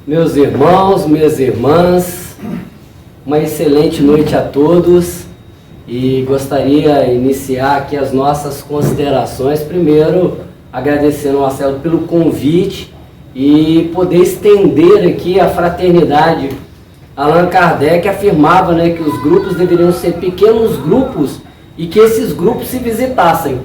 Meus irmãos, minhas irmãs, uma excelente noite a todos e gostaria de iniciar aqui as nossas considerações. Primeiro, agradecendo ao Marcelo pelo convite e poder estender aqui a fraternidade. Allan Kardec afirmava, que os grupos deveriam ser pequenos grupos e que esses grupos se visitassem.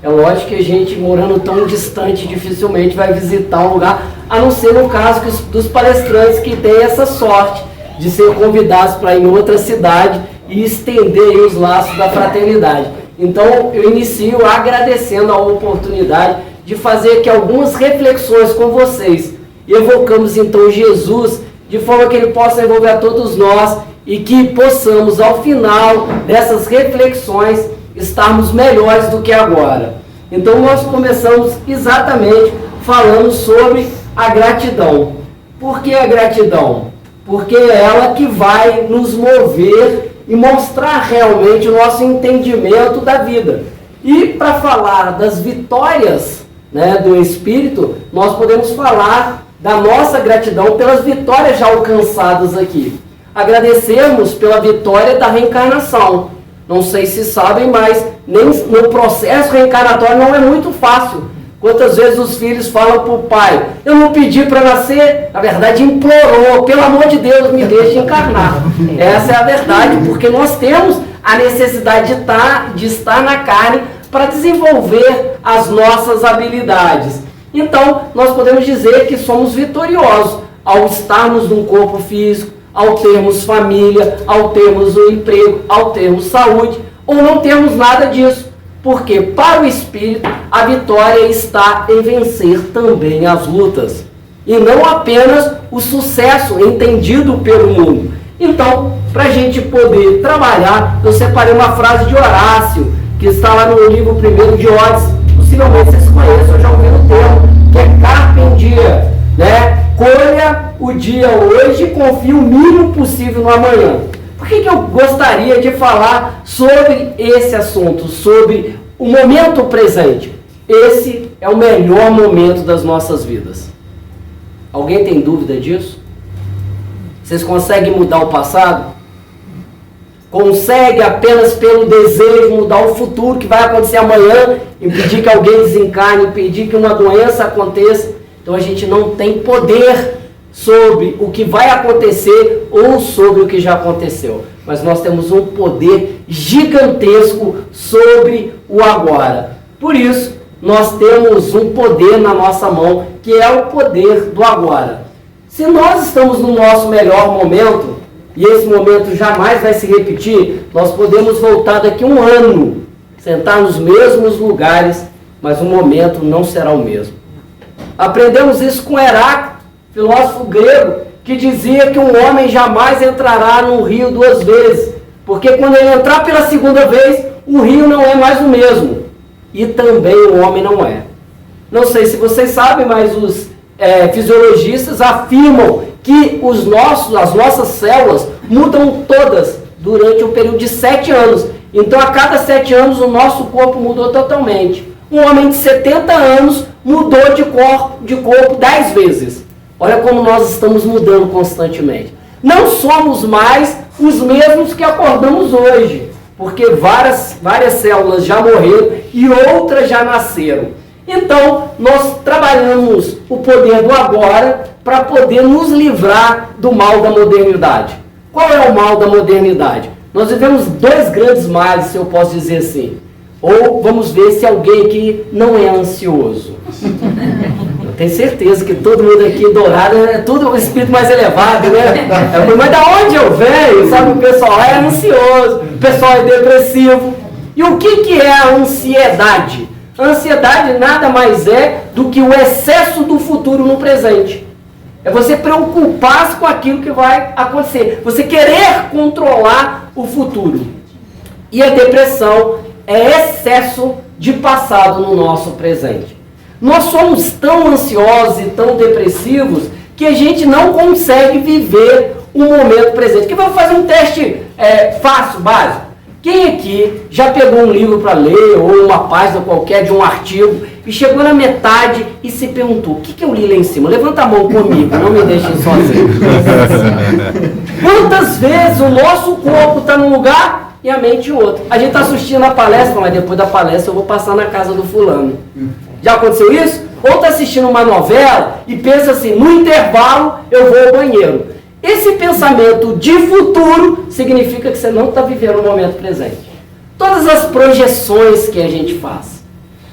É lógico que a gente, morando tão distante, dificilmente vai visitar um lugar, a não ser no caso dos palestrantes que têm essa sorte de ser convidados para ir em outra cidade e estender os laços da fraternidade. Então, eu inicio agradecendo a oportunidade de fazer aqui algumas reflexões com vocês. Evocamos, então, Jesus, de forma que Ele possa envolver a todos nós e que possamos, ao final dessas reflexões, estarmos melhores do que agora. Então nós começamos exatamente falando sobre a gratidão. Por que a gratidão? Porque é ela que vai nos mover e mostrar realmente o nosso entendimento da vida. E para falar das vitórias, do Espírito, nós podemos falar da nossa gratidão pelas vitórias já alcançadas aqui. Agradecemos pela vitória da reencarnação. Não sei se sabem, mas nem no processo reencarnatório não é muito fácil. Quantas vezes os filhos falam para o pai: eu não pedi para nascer, na verdade implorou, pelo amor de Deus, me deixe encarnar. Essa é a verdade, porque nós temos a necessidade de estar na carne para desenvolver as nossas habilidades. Então, nós podemos dizer que somos vitoriosos ao estarmos num corpo físico, ao termos família, ao termos um emprego, ao termos saúde, ou não temos nada disso. Porque para o Espírito, a vitória está em vencer também as lutas. E não apenas o sucesso entendido pelo mundo. Então, para a gente poder trabalhar, eu separei uma frase de Horácio, que está lá no livro 1 de Odes. Possivelmente vocês conhecem, eu já ouvi o termo, que é carpe diem, Colha o dia hoje e confie o mínimo possível no amanhã. Por que eu gostaria de falar sobre esse assunto, sobre o momento presente? Esse é o melhor momento das nossas vidas. Alguém tem dúvida disso? Vocês conseguem mudar o passado? Consegue apenas pelo desejo mudar o futuro que vai acontecer amanhã, impedir que alguém desencarne, impedir que uma doença aconteça? Então a gente não tem poder sobre o que vai acontecer ou sobre o que já aconteceu. Mas nós temos um poder gigantesco sobre o agora. Por isso, nós temos um poder na nossa mão, que é o poder do agora. Se nós estamos no nosso melhor momento, e esse momento jamais vai se repetir, nós podemos voltar daqui a um ano, sentar nos mesmos lugares, mas o momento não será o mesmo. Aprendemos isso com Heráclito, filósofo grego, que dizia que um homem jamais entrará num rio duas vezes, porque quando ele entrar pela segunda vez, o rio não é mais o mesmo, e também o homem não é. Não sei se vocês sabem, mas os fisiologistas afirmam que as nossas células mudam todas durante um período de 7 anos. Então, a cada 7 anos, o nosso corpo mudou totalmente. Um homem de 70 anos mudou de corpo 10 vezes. Olha como nós estamos mudando constantemente. Não somos mais os mesmos que acordamos hoje, porque várias células já morreram e outras já nasceram. Então, nós trabalhamos o poder do agora para poder nos livrar do mal da modernidade. Qual é o mal da modernidade? Nós vivemos 2 grandes males, se eu posso dizer assim. Ou vamos ver se alguém aqui não é ansioso. Eu tenho certeza que todo mundo aqui dourado é tudo o espírito mais elevado, Mas da onde eu venho? Sabe, o pessoal é ansioso, o pessoal é depressivo. E o que é a ansiedade? A ansiedade nada mais é do que o excesso do futuro no presente. É você preocupar-se com aquilo que vai acontecer. Você querer controlar o futuro. E a depressão é excesso de passado no nosso presente. Nós somos tão ansiosos e tão depressivos que a gente não consegue viver o momento presente. Que vamos fazer um teste fácil, básico. Quem aqui já pegou um livro para ler ou uma página qualquer de um artigo e chegou na metade e se perguntou, o que eu li lá em cima? Levanta a mão comigo, não me deixem sozinho. Quantas vezes o nosso corpo está num lugar e a mente em outro? A gente está assistindo a palestra, mas depois da palestra eu vou passar na casa do fulano. Já aconteceu isso? Ou está assistindo uma novela e pensa assim, no intervalo eu vou ao banheiro. Esse pensamento de futuro significa que você não está vivendo o momento presente. Todas as projeções que a gente faz.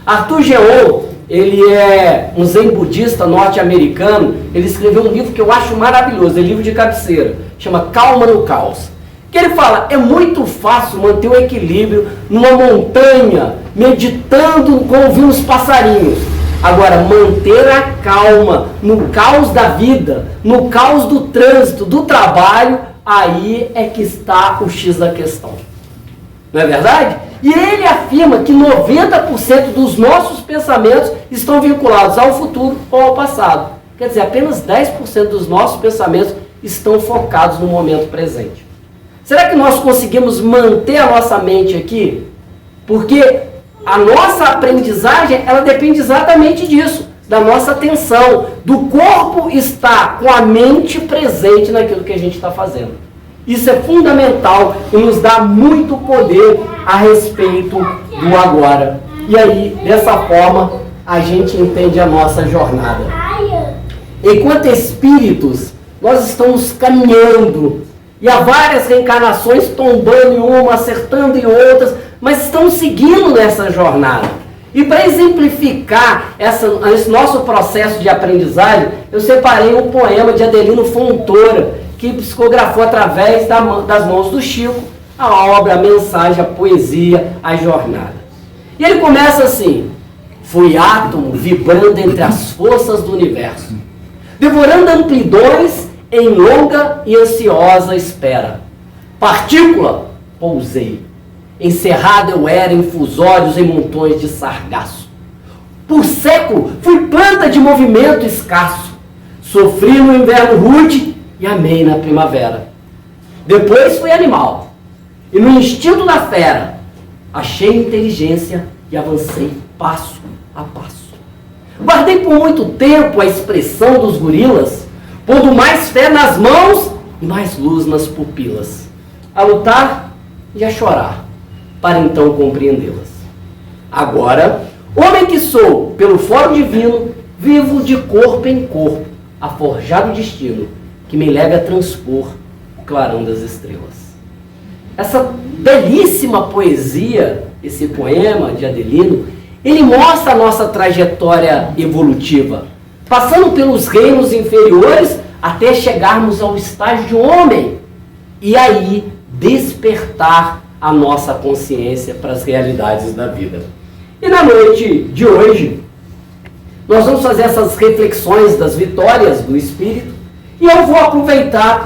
Arthur Geon, ele é um zen budista norte-americano, ele escreveu um livro que eu acho maravilhoso, é livro de cabeceira, chama Calma no Caos. Que ele fala, é muito fácil manter o equilíbrio numa montanha, meditando com ouvir os passarinhos. Agora, manter a calma no caos da vida, no caos do trânsito, do trabalho, aí é que está o X da questão. Não é verdade? E ele afirma que 90% dos nossos pensamentos estão vinculados ao futuro ou ao passado. Quer dizer, apenas 10% dos nossos pensamentos estão focados no momento presente. Será que nós conseguimos manter a nossa mente aqui? Porque a nossa aprendizagem, ela depende exatamente disso, da nossa atenção, do corpo estar com a mente presente naquilo que a gente está fazendo. Isso é fundamental e nos dá muito poder a respeito do agora. E aí, dessa forma, a gente entende a nossa jornada. Enquanto espíritos, nós estamos caminhando, e há várias reencarnações tombando em uma, acertando em outras, mas estamos seguindo nessa jornada. E para exemplificar esse nosso processo de aprendizagem, eu separei um poema de Adelino Fontoura, que psicografou através das mãos do Chico a obra, a mensagem, a poesia, a jornada. E ele começa assim: fui átomo vibrando entre as forças do universo, devorando amplidões em longa e ansiosa espera. Partícula, pousei. Encerrado eu era em fusórios em montões de sargaço. Por século fui planta de movimento escasso. Sofri no inverno rude e amei na primavera. Depois fui animal, e no instinto da fera achei inteligência e avancei passo a passo. Guardei por muito tempo a expressão dos gorilas, pondo mais fé nas mãos e mais luz nas pupilas, a lutar e a chorar, para então compreendê-las. Agora, homem que sou, pelo fórum divino, vivo de corpo em corpo, a forjado destino, que me leva a transpor o clarão das estrelas. Essa belíssima poesia, esse poema de Adelino, ele mostra a nossa trajetória evolutiva, passando pelos reinos inferiores até chegarmos ao estágio de homem, e aí despertar a nossa consciência para as realidades da vida. E na noite de hoje, nós vamos fazer essas reflexões das vitórias do Espírito, e eu vou aproveitar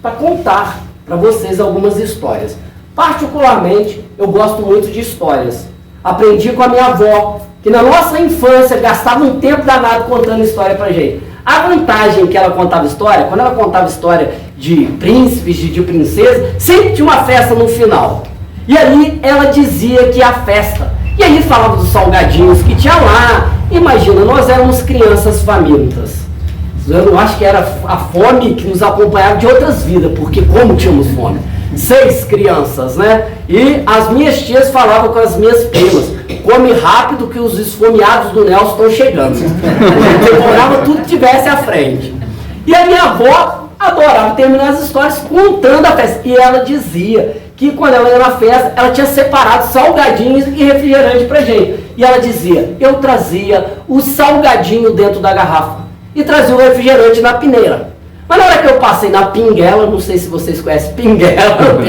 para contar para vocês algumas histórias. Particularmente, eu gosto muito de histórias. Aprendi com a minha avó, que na nossa infância gastava um tempo danado contando história para gente. A vantagem que ela contava história, quando ela contava história de príncipes, de princesas, sempre tinha uma festa no final. E aí ela dizia que a festa, e aí falava dos salgadinhos que tinha lá. Imagina, nós éramos crianças famintas. Eu não acho que era a fome que nos acompanhava de outras vidas, porque como tínhamos fome? 6 crianças, né? E as minhas tias falavam com as minhas primas: come rápido que os esfomeados do Nelson estão chegando. Demorava tudo que tivesse à frente. E a minha avó adorava terminar as histórias contando a festa. E ela dizia que quando ela ia na festa, ela tinha separado salgadinhos e refrigerante pra gente. E ela dizia: eu trazia o salgadinho dentro da garrafa e trazia o refrigerante na peneira. Mas na hora que eu passei na pinguela, não sei se vocês conhecem pinguela,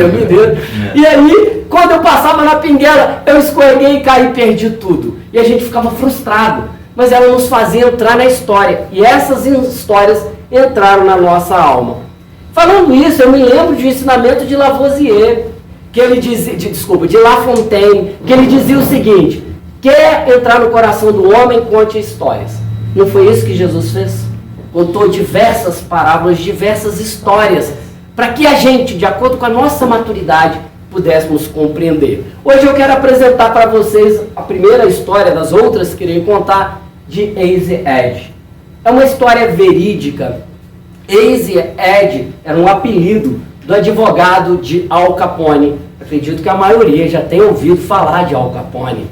e aí, quando eu passava na pinguela, eu escorreguei e caí e perdi tudo. E a gente ficava frustrado. Mas ela nos fazia entrar na história. E essas histórias entraram na nossa alma. Falando isso, eu me lembro de um ensinamento de Lavoisier, que ele dizia, de La Fontaine, que ele dizia o seguinte: quer entrar no coração do homem, conte histórias. Não foi isso que Jesus fez? Contou diversas parábolas, diversas histórias, para que a gente, de acordo com a nossa maturidade, pudéssemos compreender. Hoje eu quero apresentar para vocês a primeira história, das outras que irei contar, de Easy Ed. É uma história verídica. Easy Ed era um apelido do advogado de Al Capone. Acredito que a maioria já tenha ouvido falar de Al Capone.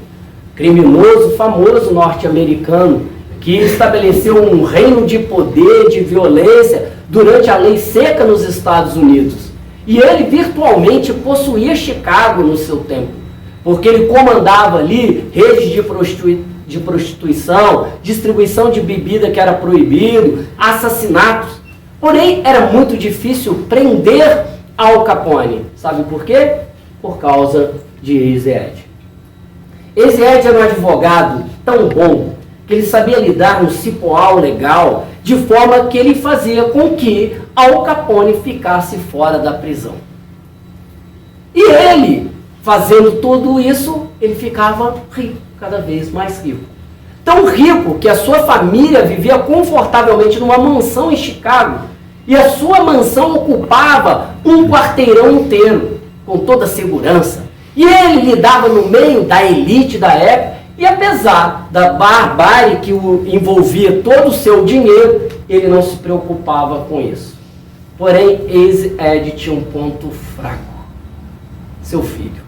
Criminoso famoso norte-americano que estabeleceu um reino de poder, de violência durante a lei seca nos Estados Unidos. E ele virtualmente possuía Chicago no seu tempo, porque ele comandava ali redes de prostituição, distribuição de bebida que era proibido, assassinatos. Porém, era muito difícil prender Al Capone. Sabe por quê? Por causa de Easy Ed. Easy Ed era um advogado tão bom que ele sabia lidar no cipoal legal, de forma que ele fazia com que Al Capone ficasse fora da prisão. E ele, fazendo tudo isso, ele ficava rico, cada vez mais rico. Tão rico que a sua família vivia confortavelmente numa mansão em Chicago, e a sua mansão ocupava um quarteirão inteiro, com toda a segurança. E ele lidava no meio da elite da época, e apesar da barbárie que o envolvia todo o seu dinheiro, ele não se preocupava com isso. Porém, Easy Ed tinha um ponto fraco: seu filho.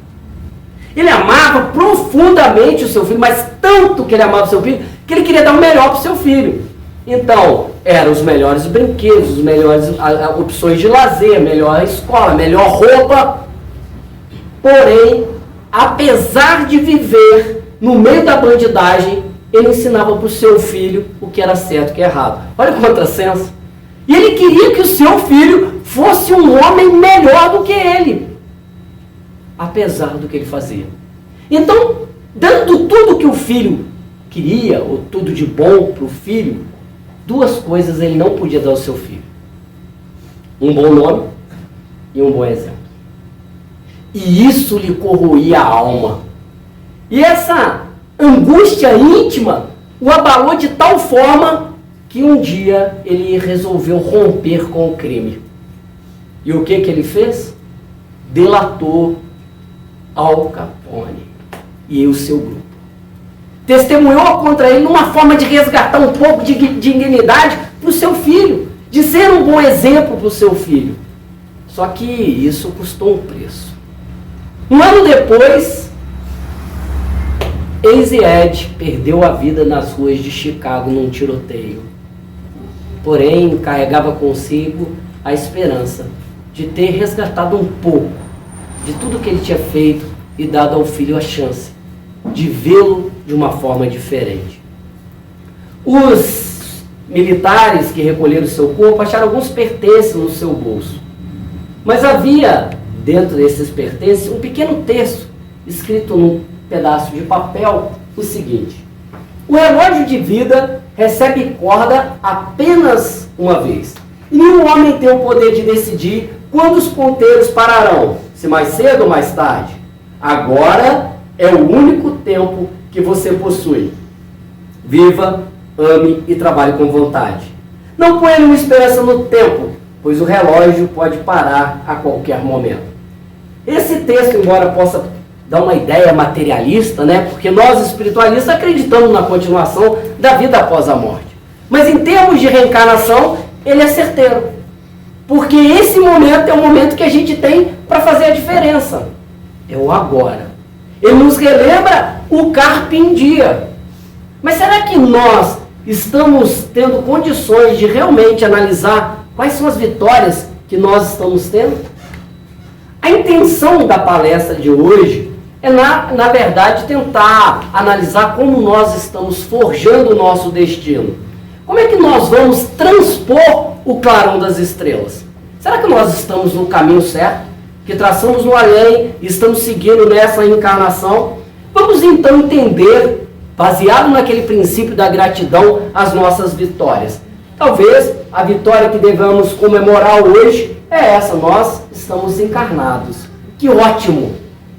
Ele amava profundamente o seu filho, mas tanto que ele amava o seu filho, que ele queria dar o melhor para o seu filho. Então, eram os melhores brinquedos, as melhores opções de lazer, melhor escola, melhor roupa. Porém, apesar de viver no meio da bandidagem, ele ensinava para o seu filho o que era certo e o que era errado. Olha o contrassenso. E ele queria que o seu filho fosse um homem melhor do que ele, apesar do que ele fazia. Então, dando tudo que o filho queria, ou tudo de bom para o filho, duas coisas ele não podia dar ao seu filho: um bom nome e um bom exemplo. E isso lhe corroía a alma. E essa angústia íntima o abalou de tal forma que um dia ele resolveu romper com o crime. E o que ele fez? Delatou Al Capone e o seu grupo. Testemunhou contra ele numa forma de resgatar um pouco de dignidade para o seu filho, de ser um bom exemplo para o seu filho. Só que isso custou um preço. Um ano depois, Easy Ed perdeu a vida nas ruas de Chicago num tiroteio. Porém, carregava consigo a esperança de ter resgatado um pouco de tudo que ele tinha feito e dado ao filho a chance de vê-lo de uma forma diferente. Os militares que recolheram seu corpo acharam alguns pertences no seu bolso. Mas havia, dentro desses pertences, um pequeno texto escrito num pedaço de papel, o seguinte: o relógio de vida recebe corda apenas uma vez. E nenhum homem tem o poder de decidir quando os ponteiros pararão, se mais cedo ou mais tarde. Agora é o único tempo que você possui. Viva, ame e trabalhe com vontade. Não ponha nenhuma esperança no tempo, pois o relógio pode parar a qualquer momento. Esse texto, embora possa dar uma ideia materialista, né? Porque nós espiritualistas acreditamos na continuação da vida após a morte. Mas em termos de reencarnação, ele é certeiro. Porque esse momento é o momento que a gente tem para fazer a diferença. É o agora. Ele nos relembra o carpe diem. Mas será que nós estamos tendo condições de realmente analisar quais são as vitórias que nós estamos tendo? A intenção da palestra de hoje é, na verdade, tentar analisar como nós estamos forjando o nosso destino. Como é que nós vamos transpor o clarão das estrelas? Será que nós estamos no caminho certo? Que traçamos no além e estamos seguindo nessa encarnação? Vamos então entender, baseado naquele princípio da gratidão, as nossas vitórias. Talvez a vitória que devemos comemorar hoje é essa: nós estamos encarnados. Que ótimo!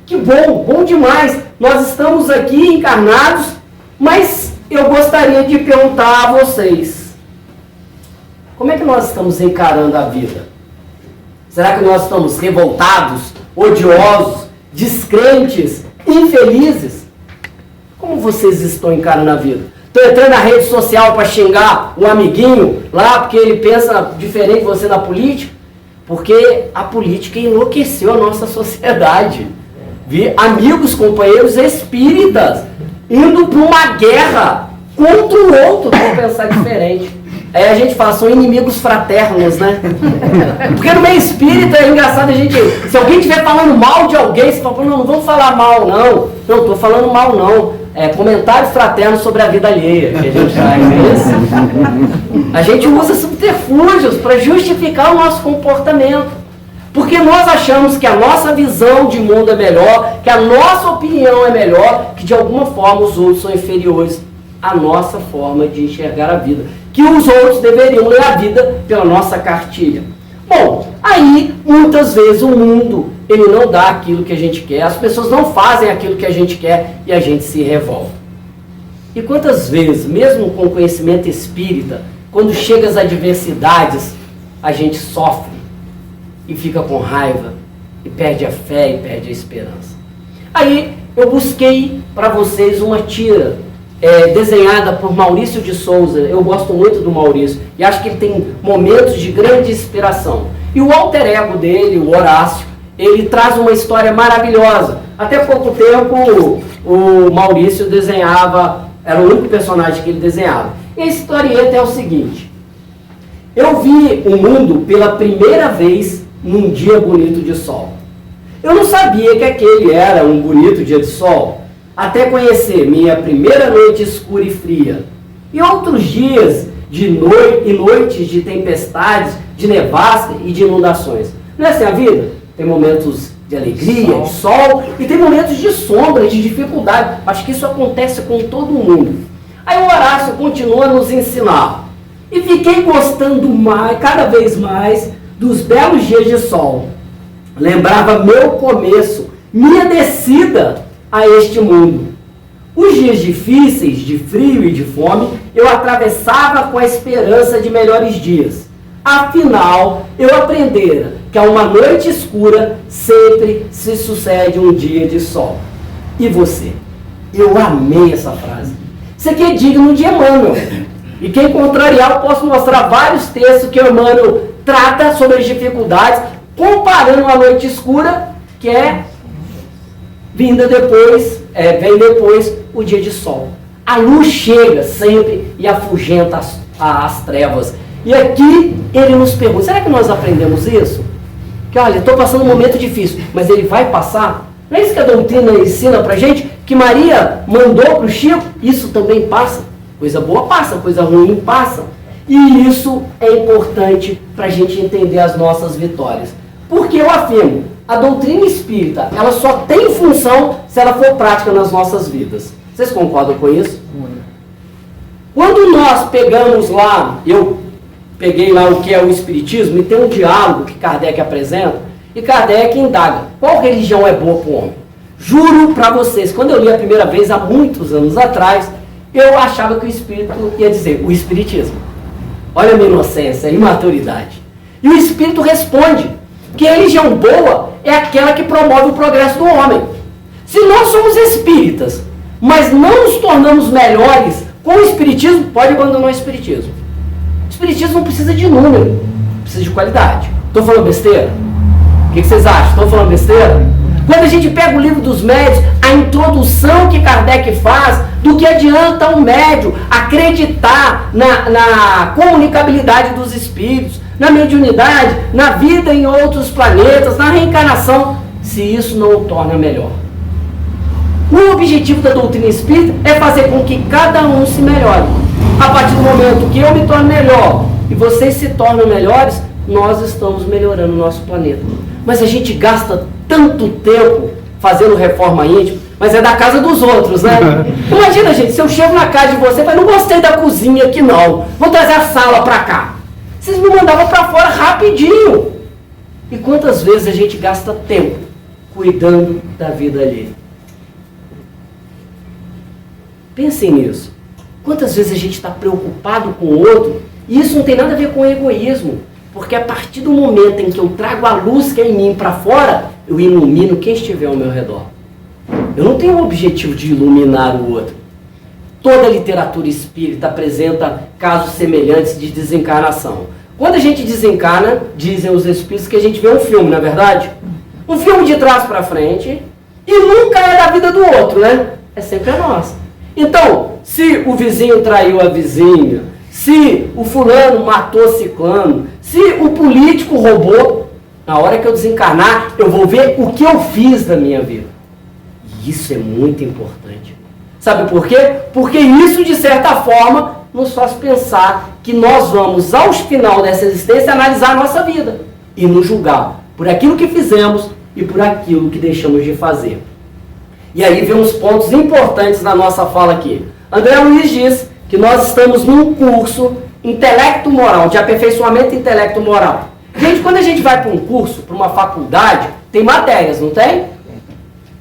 Que bom, bom demais! Nós estamos aqui encarnados, mas eu gostaria de perguntar a vocês: como é que nós estamos encarando a vida? Será que nós estamos revoltados odiosos, descrentes, infelizes. Como vocês estão encarando a vida? Estão entrando na rede social para xingar um amiguinho lá porque ele pensa diferente de você na política? Porque a política enlouqueceu a nossa sociedade. Vi amigos, companheiros espíritas indo para uma guerra contra o outro para pensar diferente. Aí a gente fala, são inimigos fraternos, né? Porque no meio espírita é engraçado a gente... Se alguém estiver falando mal de alguém, você fala, não vamos falar mal, não. Não, estou falando mal, não. É comentários fraternos sobre a vida alheia que a gente faz, mesmo. A gente usa subterfúgios para justificar o nosso comportamento. Porque nós achamos que a nossa visão de mundo é melhor, que a nossa opinião é melhor, que de alguma forma os outros são inferiores à nossa forma de enxergar a vida. Que os outros deveriam ler a vida pela nossa cartilha. Bom, aí muitas vezes o mundo ele não dá aquilo que a gente quer, as pessoas não fazem aquilo que a gente quer e a gente se revolta. E quantas vezes, mesmo com conhecimento espírita, quando chega as adversidades, a gente sofre e fica com raiva e perde a fé e perde a esperança. Aí eu busquei para vocês uma tira desenhada por Maurício de Souza. Eu gosto muito do Maurício e acho que ele tem momentos de grande inspiração. E o alter ego dele, o Horácio, ele traz uma história maravilhosa. Até pouco tempo o Maurício desenhava, era o único personagem que ele desenhava. E a historieta é o seguinte: eu vi o mundo pela primeira vez num dia bonito de sol. Eu não sabia que aquele era um bonito dia de sol, até conhecer minha primeira noite escura e fria. E outros dias de noites de tempestades, de nevasca e de inundações. Não é assim a vida? Tem momentos de alegria, de sol, e tem momentos de sombra, de dificuldade. Acho que isso acontece com todo mundo. Aí o Horácio continua a nos ensinar. E fiquei gostando mais, cada vez mais, dos belos dias de sol. Lembrava meu começo, minha descida a este mundo. Os dias difíceis, de frio e de fome, eu atravessava com a esperança de melhores dias. Afinal, eu aprendera que a uma noite escura sempre se sucede um dia de sol. E você? Eu amei essa frase. Isso aqui é digno de Emmanuel. E quem contrariar, eu posso mostrar vários textos que Emmanuel trata sobre as dificuldades, comparando a noite escura, que é vinda depois, vem depois o dia de sol. A luz chega sempre e afugenta as trevas. E aqui ele nos pergunta, será que nós aprendemos isso? Que olha, estou passando um momento difícil, mas ele vai passar? Não é isso que a doutrina ensina pra gente? Que Maria mandou para o Chico, isso também passa. Coisa boa passa, coisa ruim passa. E isso é importante para a gente entender as nossas vitórias. Porque eu afirmo, a doutrina espírita, ela só tem função se ela for prática nas nossas vidas. Vocês concordam com isso? Quando nós pegamos lá, eu peguei lá o que é o espiritismo, e tem um diálogo que Kardec apresenta, e Kardec indaga, qual religião é boa para o homem? Juro para vocês, quando eu li a primeira vez, há muitos anos atrás, eu achava que o espírito ia dizer, o espiritismo. Olha a minha inocência, a imaturidade. E o espírito responde que a religião boa é aquela que promove o progresso do homem. Se nós somos espíritas, mas não nos tornamos melhores com o espiritismo, pode abandonar o espiritismo. O espiritismo não precisa de número, precisa de qualidade. Estou falando besteira? O que vocês acham? Estou falando besteira? Quando a gente pega o livro dos médios, a introdução que Kardec faz, do que adianta um médium acreditar na comunicabilidade dos espíritos, na mediunidade, na vida em outros planetas, na reencarnação, se isso não o torna melhor. O objetivo da doutrina espírita é fazer com que cada um se melhore. A partir do momento que eu me torno melhor e vocês se tornam melhores, nós estamos melhorando o nosso planeta. Mas a gente gasta tanto tempo fazendo reforma íntima, mas é da casa dos outros, né? Imagina, gente, se eu chego na casa de você e falo, não gostei da cozinha aqui não, vou trazer a sala pra cá. Vocês me mandavam pra fora rapidinho. E quantas vezes a gente gasta tempo cuidando da vida alheia? Pensem nisso. Quantas vezes a gente está preocupado com o outro, e isso não tem nada a ver com egoísmo. Porque a partir do momento em que eu trago a luz que é em mim para fora, eu ilumino quem estiver ao meu redor. Eu não tenho o objetivo de iluminar o outro. Toda a literatura espírita apresenta casos semelhantes de desencarnação. Quando a gente desencarna, dizem os espíritos que a gente vê um filme, não é verdade? Um filme de trás para frente, e nunca é da vida do outro, né? É sempre a nossa. Então, se o vizinho traiu a vizinha, se o fulano matou ciclano, se o político roubou, na hora que eu desencarnar, eu vou ver o que eu fiz da minha vida. E isso é muito importante. Sabe por quê? Porque isso, de certa forma, nos faz pensar que nós vamos, ao final dessa existência, analisar a nossa vida e nos julgar por aquilo que fizemos e por aquilo que deixamos de fazer. E aí vem uns pontos importantes na nossa fala aqui. André Luiz diz que nós estamos num curso intelecto-moral, de aperfeiçoamento intelecto-moral. Gente, quando a gente vai para um curso, para uma faculdade, tem matérias, não tem?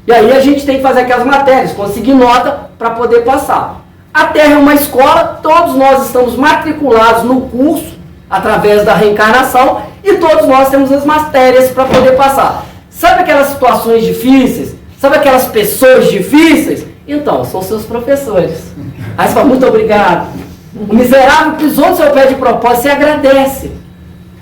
E aí a gente tem que fazer aquelas matérias, conseguir nota para poder passar. A Terra é uma escola, todos nós estamos matriculados no curso, através da reencarnação, e todos nós temos as matérias para poder passar. Sabe aquelas situações difíceis? Sabe aquelas pessoas difíceis? Então, são seus professores. Aí você fala, muito obrigado. O miserável pisou no seu pé de propósito, você agradece.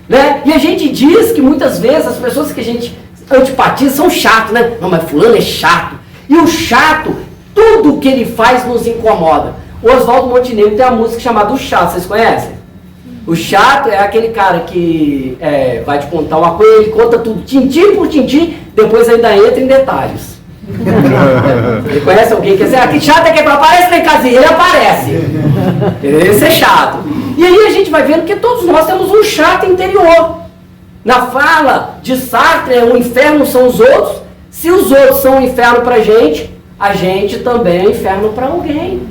Né? E a gente diz que muitas vezes as pessoas que a gente antipatiza são chatos, né? Não, mas fulano é chato. E o chato, tudo que ele faz nos incomoda. O Oswaldo Montenegro tem uma música chamada O Chato, vocês conhecem? O chato é aquele cara que vai te contar uma coisa, ele conta tudo, tintim por tintim, depois ainda entra em detalhes. Ele conhece alguém que diz, que chato é que aparece lá em casinha, ele aparece. Esse é chato. E aí a gente vai vendo que todos nós temos um chato interior. Na fala de Sartre, o inferno são os outros. Se os outros são um inferno pra gente, a gente também é um inferno para alguém.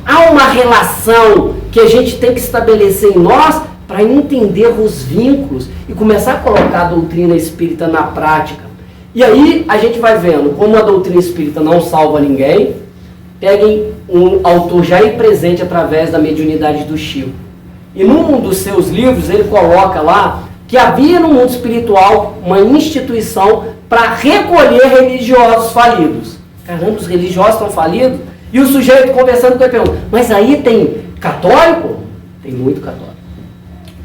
Há uma relação que a gente tem que estabelecer em nós para entender os vínculos e começar a colocar a doutrina espírita na prática. E aí a gente vai vendo como a doutrina espírita não salva ninguém. Peguem um autor já aí presente através da mediunidade do Chico. E num dos seus livros ele coloca lá que havia no mundo espiritual uma instituição para recolher religiosos falidos. Caramba, os religiosos estão falidos? E o sujeito conversando com ele pergunta, mas aí tem católico? Tem muito católico.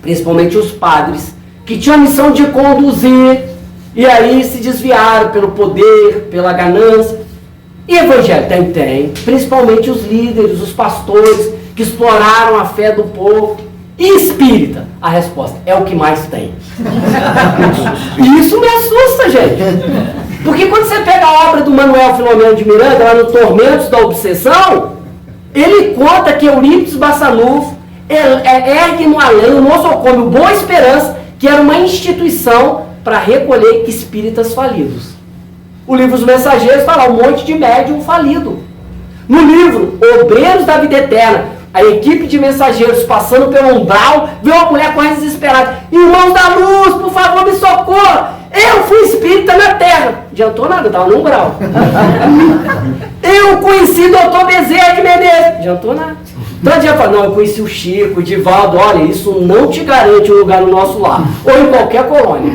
Principalmente os padres, que tinham a missão de conduzir, e aí se desviaram pelo poder, pela ganância. E evangélico? Tem. Principalmente os líderes, os pastores, que exploraram a fé do povo. E espírita? A resposta é o que mais tem. E isso me assusta, gente. Porque quando você pega a obra do Manuel Filomeno de Miranda, lá no Tormentos da Obsessão, ele conta que Eurípides Bassanufo ergue no além o nosocômio Boa Esperança, que era uma instituição para recolher espíritas falidos. O livro Os Mensageiros fala um monte de médium falido. No livro Obreiros da Vida Eterna, a equipe de mensageiros passando pelo umbral, vê uma mulher correndo desesperada. Irmãos da luz, por favor, me socorra. Eu fui espírita na terra. Não adiantou nada, estava no umbral. Eu conheci Dr. Bezerra de Menezes. Não adiantou nada. Então adianta falar, não, eu conheci o Chico, o Divaldo. Olha, isso não te garante um lugar no nosso lar. Ou em qualquer colônia.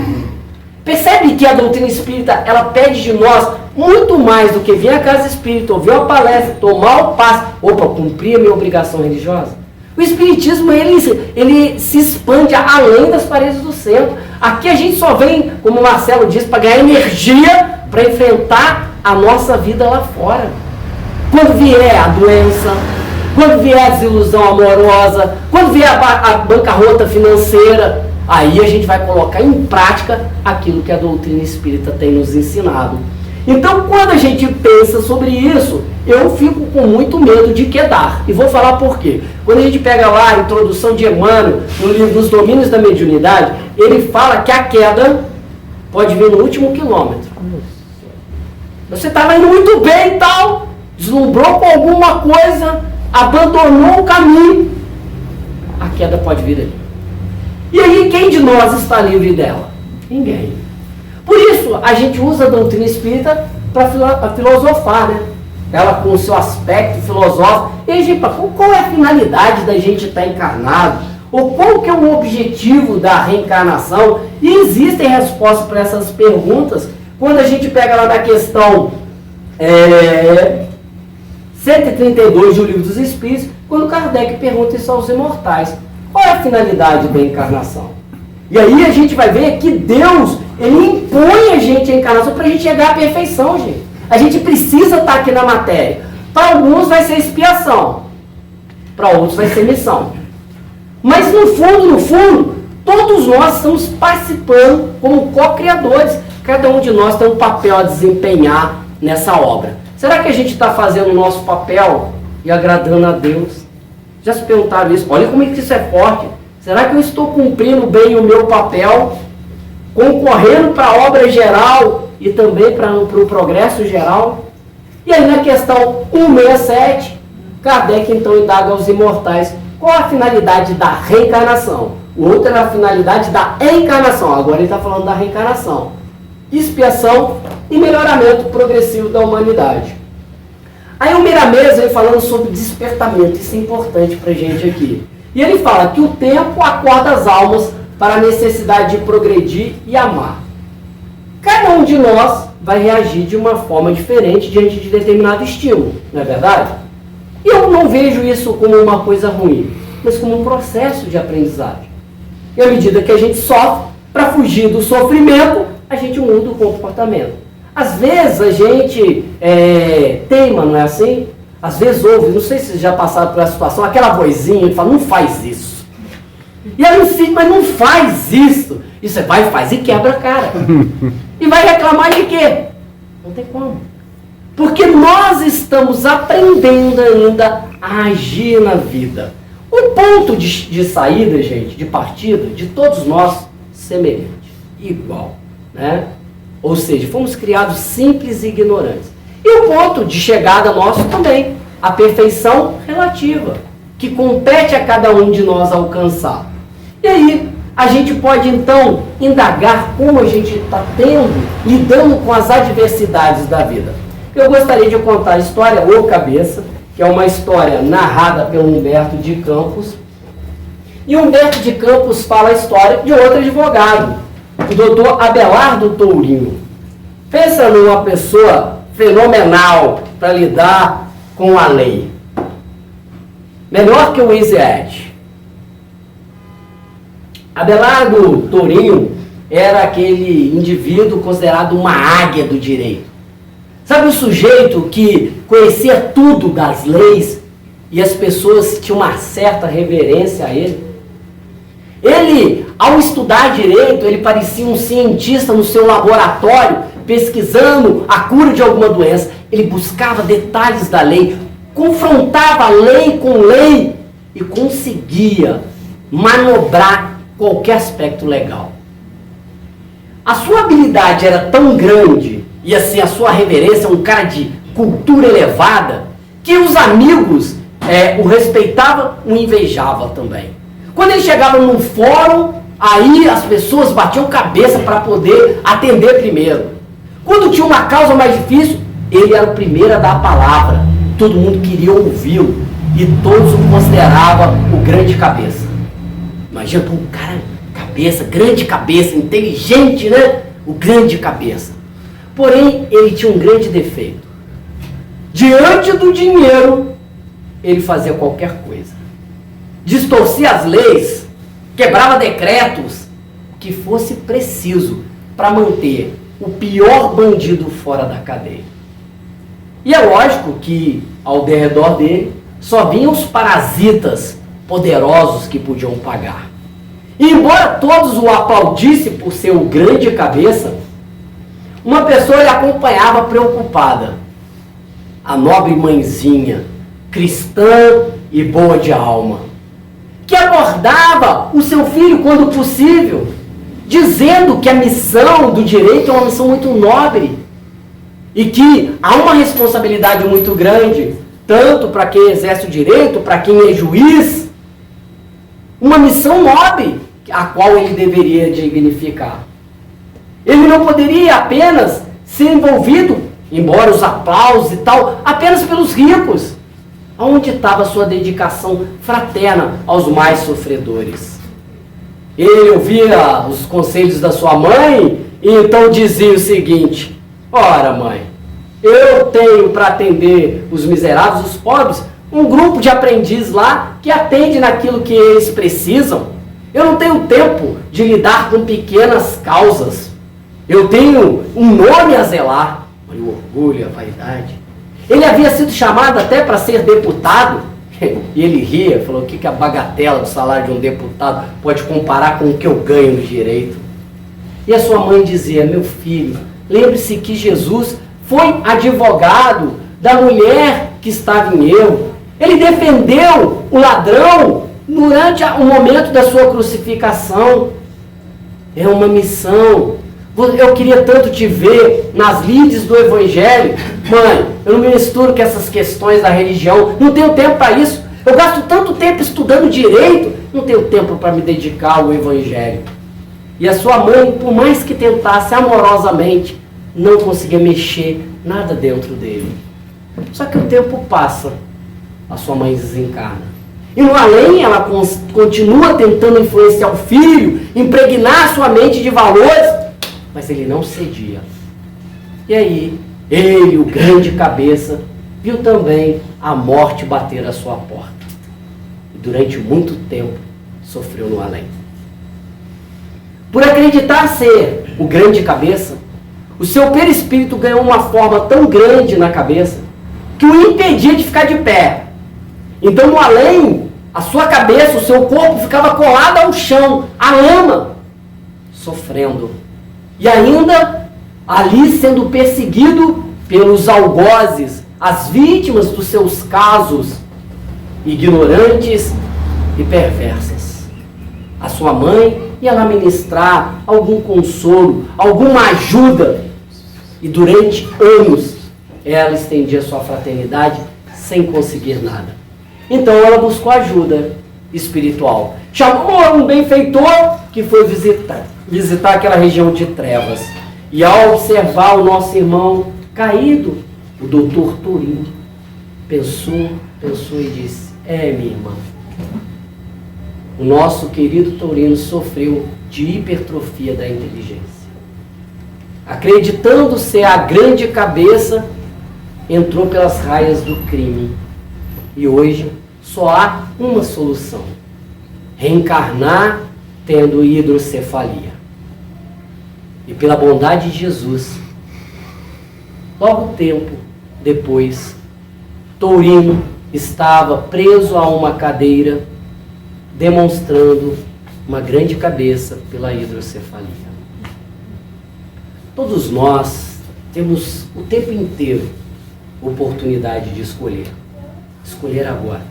Percebe que a doutrina espírita, ela pede de nós muito mais do que vir à casa espírita, ouvir uma palestra, tomar o passe, cumprir a minha obrigação religiosa. O espiritismo, ele se expande além das paredes do centro. Aqui a gente só vem, como o Marcelo disse, para ganhar energia para enfrentar a nossa vida lá fora. Quando vier a doença, quando vier a desilusão amorosa, quando vier a bancarrota financeira, aí a gente vai colocar em prática aquilo que a doutrina espírita tem nos ensinado. Então, quando a gente pensa sobre isso, eu fico com muito medo de quedar. E vou falar por quê. Quando a gente pega lá a introdução de Emmanuel, no livro Os Domínios da Mediunidade, ele fala que a queda pode vir no último quilômetro. Você estava indo muito bem e tal, deslumbrou com alguma coisa, abandonou o caminho, a queda pode vir ali. E aí, quem de nós está livre dela? Ninguém. Por isso, a gente usa a doutrina espírita para filosofar, né? Ela com o seu aspecto filosófico. E aí, gente, qual é a finalidade da gente estar encarnado? Ou qual que é o objetivo da reencarnação? E existem respostas para essas perguntas Quando a gente pega lá na questão 132 do Livro dos Espíritos, quando Kardec pergunta isso aos imortais, qual é a finalidade da encarnação? E aí a gente vai ver que Deus, ele impõe a gente a encarnação para a gente chegar à perfeição, gente. A gente precisa estar aqui na matéria. Para alguns vai ser expiação, para outros vai ser missão. Mas no fundo, todos nós estamos participando como co-criadores. Cada um de nós tem um papel a desempenhar nessa obra. Será que a gente está fazendo o nosso papel e agradando a Deus? Já se perguntaram isso? Olha como é que isso é forte. Será que eu estou cumprindo bem o meu papel, concorrendo para a obra geral e também para o progresso geral? E aí na questão 167, Kardec então indaga aos imortais qual a finalidade da reencarnação. O outro era a finalidade da encarnação, agora ele está falando da reencarnação. Expiação e melhoramento progressivo da humanidade. Aí o Miramês vem falando sobre despertamento, isso é importante para a gente aqui. E ele fala que o tempo acorda as almas para a necessidade de progredir e amar. Cada um de nós vai reagir de uma forma diferente diante de determinado estímulo, não é verdade? E eu não vejo isso como uma coisa ruim, mas como um processo de aprendizagem. E à medida que a gente sofre, para fugir do sofrimento, a gente muda o comportamento. Às vezes a gente teima, não é assim? Às vezes ouve, não sei se vocês já passaram por essa situação, aquela vozinha que fala, não faz isso. E aí eu fico, mas não faz isso. E você vai e faz e quebra a cara. E vai reclamar de quê? Não tem como. Porque nós estamos aprendendo ainda a agir na vida. O ponto de saída, gente, de partida, de todos nós, semelhante, igual, né? Ou seja, fomos criados simples e ignorantes. E o ponto de chegada nosso também, a perfeição relativa, que compete a cada um de nós alcançar. E aí, a gente pode então indagar como a gente está lidando com as adversidades da vida. Eu gostaria de contar a história O Cabeça, que é uma história narrada pelo Humberto de Campos. E Humberto de Campos fala a história de outro advogado, o doutor Abelardo Tourinho. Pensa numa pessoa fenomenal para lidar com a lei. Menor que o Easy Ed. Abelardo Tourinho era aquele indivíduo considerado uma águia do direito. Sabe o sujeito que conhecia tudo das leis e as pessoas tinham uma certa reverência a ele? Ele, ao estudar direito, ele parecia um cientista no seu laboratório, pesquisando a cura de alguma doença. Ele buscava detalhes da lei, confrontava a lei com lei e conseguia manobrar qualquer aspecto legal. A sua habilidade era tão grande, e assim a sua reverência, um cara de cultura elevada, que os amigos o respeitavam, o invejavam também. Quando ele chegava num fórum, aí as pessoas batiam cabeça para poder atender primeiro. Quando tinha uma causa mais difícil, ele era o primeiro a dar a palavra. Todo mundo queria ouvi-lo e todos o consideravam o grande cabeça. Imagina, um cara, cabeça, grande cabeça, inteligente, né? O grande cabeça. Porém, ele tinha um grande defeito. Diante do dinheiro, ele fazia qualquer coisa. Distorcia as leis, quebrava decretos, que fosse preciso para manter o pior bandido fora da cadeia. E é lógico que, ao derredor dele, só vinham os parasitas poderosos que podiam pagar. E embora todos o aplaudissem por ser o grande cabeça, uma pessoa lhe acompanhava preocupada. A nobre mãezinha, cristã e boa de alma, que abordava o seu filho quando possível, dizendo que a missão do direito é uma missão muito nobre e que há uma responsabilidade muito grande, tanto para quem exerce o direito, para quem é juiz, uma missão nobre, a qual ele deveria dignificar. Ele não poderia apenas ser envolvido, embora os aplausos e tal, apenas pelos ricos. Onde estava a sua dedicação fraterna aos mais sofredores? Ele ouvia os conselhos da sua mãe E então dizia o seguinte: ora, mãe, eu tenho para atender os miseráveis, os pobres, um grupo de aprendizes lá que atende naquilo que eles precisam. Eu não tenho tempo de lidar com pequenas causas. Eu tenho um nome a zelar. Olha o orgulho, a vaidade. Ele havia sido chamado até para ser deputado. E ele ria, falou: o que a bagatela do salário de um deputado pode comparar com o que eu ganho no direito? E a sua mãe dizia: meu filho, lembre-se que Jesus foi advogado da mulher que estava em erro. Ele defendeu o ladrão durante o momento da sua crucificação. É uma missão. Eu queria tanto te ver nas lides do Evangelho. Mãe, eu não me misturo com essas questões da religião. Não tenho tempo para isso. Eu gasto tanto tempo estudando direito. Não tenho tempo para me dedicar ao Evangelho. E a sua mãe, por mais que tentasse amorosamente, não conseguia mexer nada dentro dele. Só que o tempo passa. A sua mãe desencarna. E no além, ela continua tentando influenciar o filho, impregnar sua mente de valores, mas ele não cedia. E aí, ele, o grande cabeça, viu também a morte bater à sua porta. E durante muito tempo, sofreu no além. Por acreditar ser o grande cabeça, o seu perispírito ganhou uma forma tão grande na cabeça que o impedia de ficar de pé. Então, no além, a sua cabeça, o seu corpo ficava colado ao chão, à lama, sofrendo. E ainda ali sendo perseguido pelos algozes, as vítimas dos seus casos, ignorantes e perversas. A sua mãe ia lá ministrar algum consolo, alguma ajuda. E durante anos ela estendia sua fraternidade sem conseguir nada. Então ela buscou ajuda espiritual. Chamou um benfeitor que foi visitar aquela região de trevas. E ao observar o nosso irmão caído, o doutor Torino pensou e disse: minha irmã, o nosso querido Torino sofreu de hipertrofia da inteligência. Acreditando ser a grande cabeça, entrou pelas raias do crime. E hoje só há uma solução: reencarnar tendo hidrocefalia. E pela bondade de Jesus, logo tempo depois, Torino estava preso a uma cadeira, demonstrando uma grande cabeça pela hidrocefalia. Todos nós temos o tempo inteiro oportunidade de escolher. Escolher agora.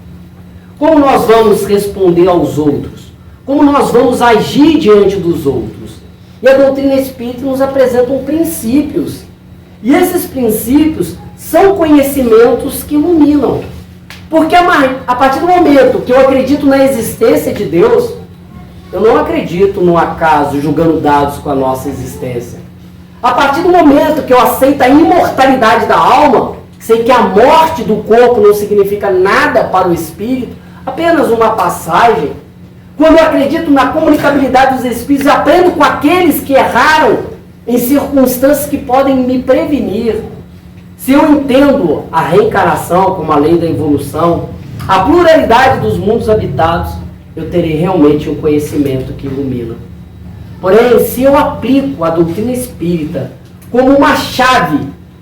Como nós vamos responder aos outros? Como nós vamos agir diante dos outros? E a doutrina espírita nos apresenta princípios. E esses princípios são conhecimentos que iluminam. Porque a partir do momento que eu acredito na existência de Deus, eu não acredito no acaso, julgando dados com a nossa existência. A partir do momento que eu aceito a imortalidade da alma, sei que a morte do corpo não significa nada para o espírito, apenas uma passagem. Quando eu acredito na comunicabilidade dos espíritos, eu aprendo com aqueles que erraram em circunstâncias que podem me prevenir. Se eu entendo a reencarnação como a lei da evolução, a pluralidade dos mundos habitados, eu terei realmente um conhecimento que ilumina. Porém, se eu aplico a doutrina espírita como uma chave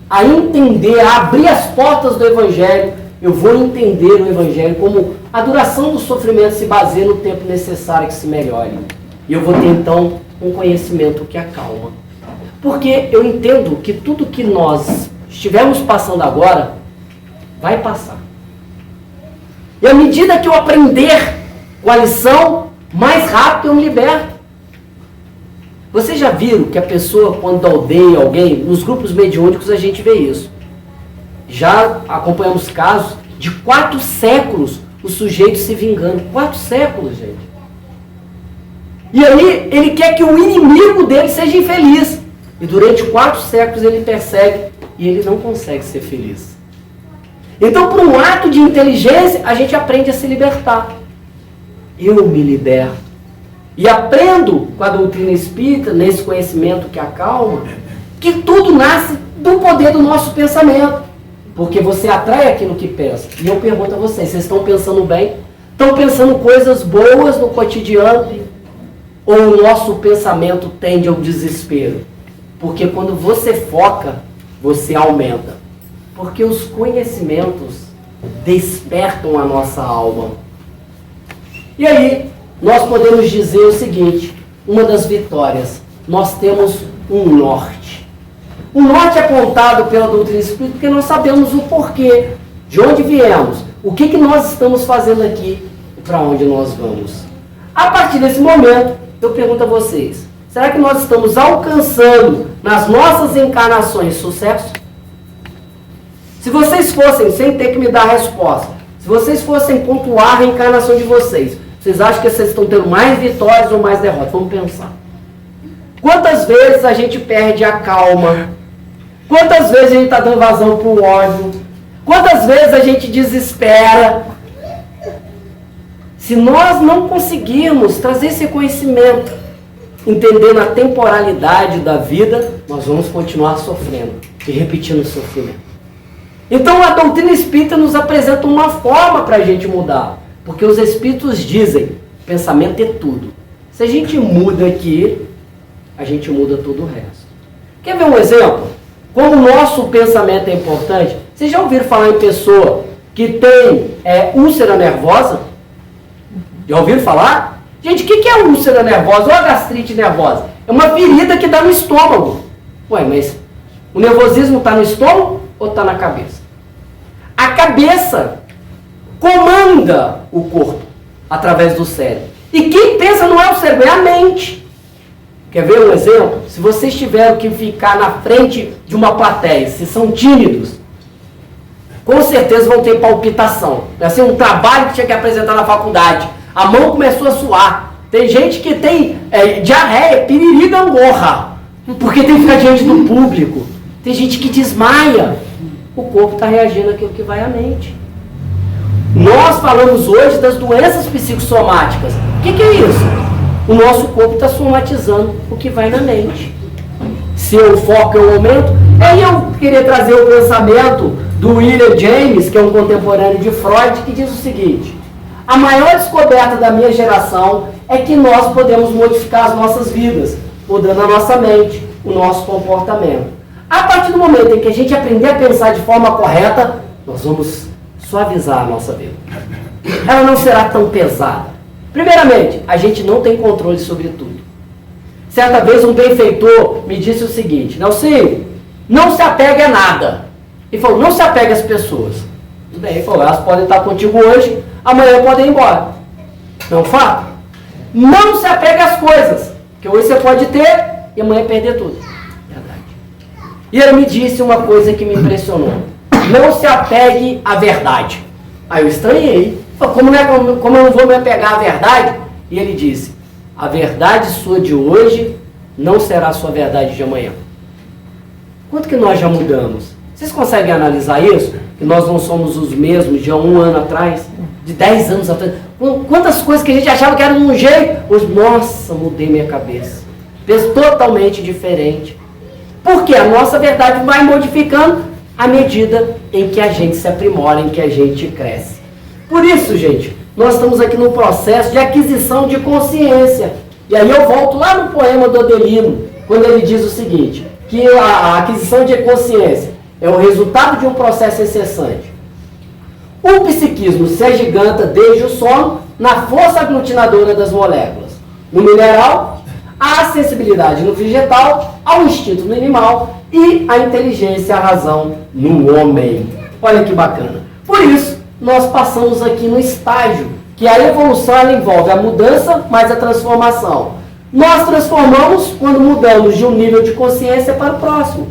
a entender, a abrir as portas do Evangelho, eu vou entender o Evangelho como a duração do sofrimento se baseia no tempo necessário que se melhore. E eu vou ter, então, um conhecimento que acalma. Porque eu entendo que tudo que nós estivermos passando agora, vai passar. E à medida que eu aprender com a lição, mais rápido eu me liberto. Vocês já viram que a pessoa, quando odeia alguém, nos grupos mediúnicos a gente vê isso. Já acompanhamos casos de 4 séculos o sujeito se vingando. 4 séculos, gente. E aí ele quer que o inimigo dele seja infeliz. E durante 4 séculos ele persegue e ele não consegue ser feliz. Então, por um ato de inteligência, a gente aprende a se libertar. Eu me liberto. e aprendo com a doutrina espírita, nesse conhecimento que acalma, que tudo nasce do poder do nosso pensamento. Porque você atrai aquilo que pensa. E eu pergunto a vocês estão pensando bem? Estão pensando coisas boas no cotidiano? Ou o nosso pensamento tende ao desespero? Porque quando você foca, você aumenta. Porque os conhecimentos despertam a nossa alma. E aí, nós podemos dizer o seguinte, uma das vitórias, nós temos um norte. O norte é apontado pela doutrina espírita porque nós sabemos o porquê, de onde viemos, o que nós estamos fazendo aqui e para onde nós vamos. A partir desse momento, eu pergunto a vocês, será que nós estamos alcançando nas nossas encarnações sucesso? Se vocês fossem, sem ter que me dar a resposta, se vocês fossem pontuar a reencarnação de vocês acham que vocês estão tendo mais vitórias ou mais derrotas? Vamos pensar. Quantas vezes a gente perde a calma? Quantas vezes a gente está dando vazão para o ódio? Quantas vezes a gente desespera? Se nós não conseguirmos trazer esse conhecimento, entendendo a temporalidade da vida, nós vamos continuar sofrendo e repetindo o sofrimento. Então a doutrina espírita nos apresenta uma forma para a gente mudar. Porque os espíritos dizem, pensamento é tudo. Se a gente muda aqui, a gente muda todo o resto. Quer ver um exemplo? Como o nosso pensamento é importante, vocês já ouviram falar em pessoa que tem úlcera nervosa? Já ouviram falar? Gente, o que é úlcera nervosa ou a gastrite nervosa? É uma ferida que dá no estômago. Ué, mas o nervosismo está no estômago ou está na cabeça? A cabeça comanda o corpo através do cérebro. E quem pensa não é o cérebro, é a mente. Quer ver um exemplo? Se vocês tiveram que ficar na frente de uma plateia, se são tímidos, com certeza vão ter palpitação. Vai ser um trabalho que tinha que apresentar na faculdade. A mão começou a suar. Tem gente que tem diarreia, piriri da angorra, porque tem que ficar diante do público. Tem gente que desmaia. O corpo está reagindo àquilo que vai à mente. Nós falamos hoje das doenças psicossomáticas. O que é isso? O nosso corpo está somatizando o que vai na mente. Se eu foco, eu aumento. Aí eu queria trazer o pensamento do William James, que é um contemporâneo de Freud, que diz o seguinte: a maior descoberta da minha geração é que nós podemos modificar as nossas vidas, mudando a nossa mente, o nosso comportamento. A partir do momento em que a gente aprender a pensar de forma correta, nós vamos suavizar a nossa vida. Ela não será tão pesada. Primeiramente, a gente não tem controle sobre tudo. Certa vez um benfeitor me disse o seguinte: Nelson, não se apegue a nada. Ele falou, não se apegue às pessoas. Tudo bem, ele falou, elas podem estar contigo hoje, amanhã podem ir embora. Não é um fato? Não se apegue às coisas, que hoje você pode ter e amanhã perder tudo. Verdade. E ele me disse uma coisa que me impressionou. Não se apegue à verdade. Aí eu estranhei. Como eu não vou me apegar à verdade? E ele disse, a verdade sua de hoje não será a sua verdade de amanhã. Quanto que nós já mudamos? Vocês conseguem analisar isso? Que nós não somos os mesmos de há um ano atrás? De 10 anos atrás? Quantas coisas que a gente achava que eram de um jeito? Hoje, nossa, mudei minha cabeça. Penso totalmente diferente. Porque a nossa verdade vai modificando à medida em que a gente se aprimora, em que a gente cresce. Por isso, gente, nós estamos aqui no processo de aquisição de consciência. E aí eu volto lá no poema do Adelino, quando ele diz o seguinte, que a aquisição de consciência é o resultado de um processo incessante. O psiquismo se agiganta desde o sono na força aglutinadora das moléculas. No mineral, a sensibilidade no vegetal, ao instinto no animal e a inteligência, a razão no homem. Olha que bacana. Por isso, nós passamos aqui no estágio, que a evolução ela envolve a mudança mais a transformação. Nós transformamos quando mudamos de um nível de consciência para o próximo.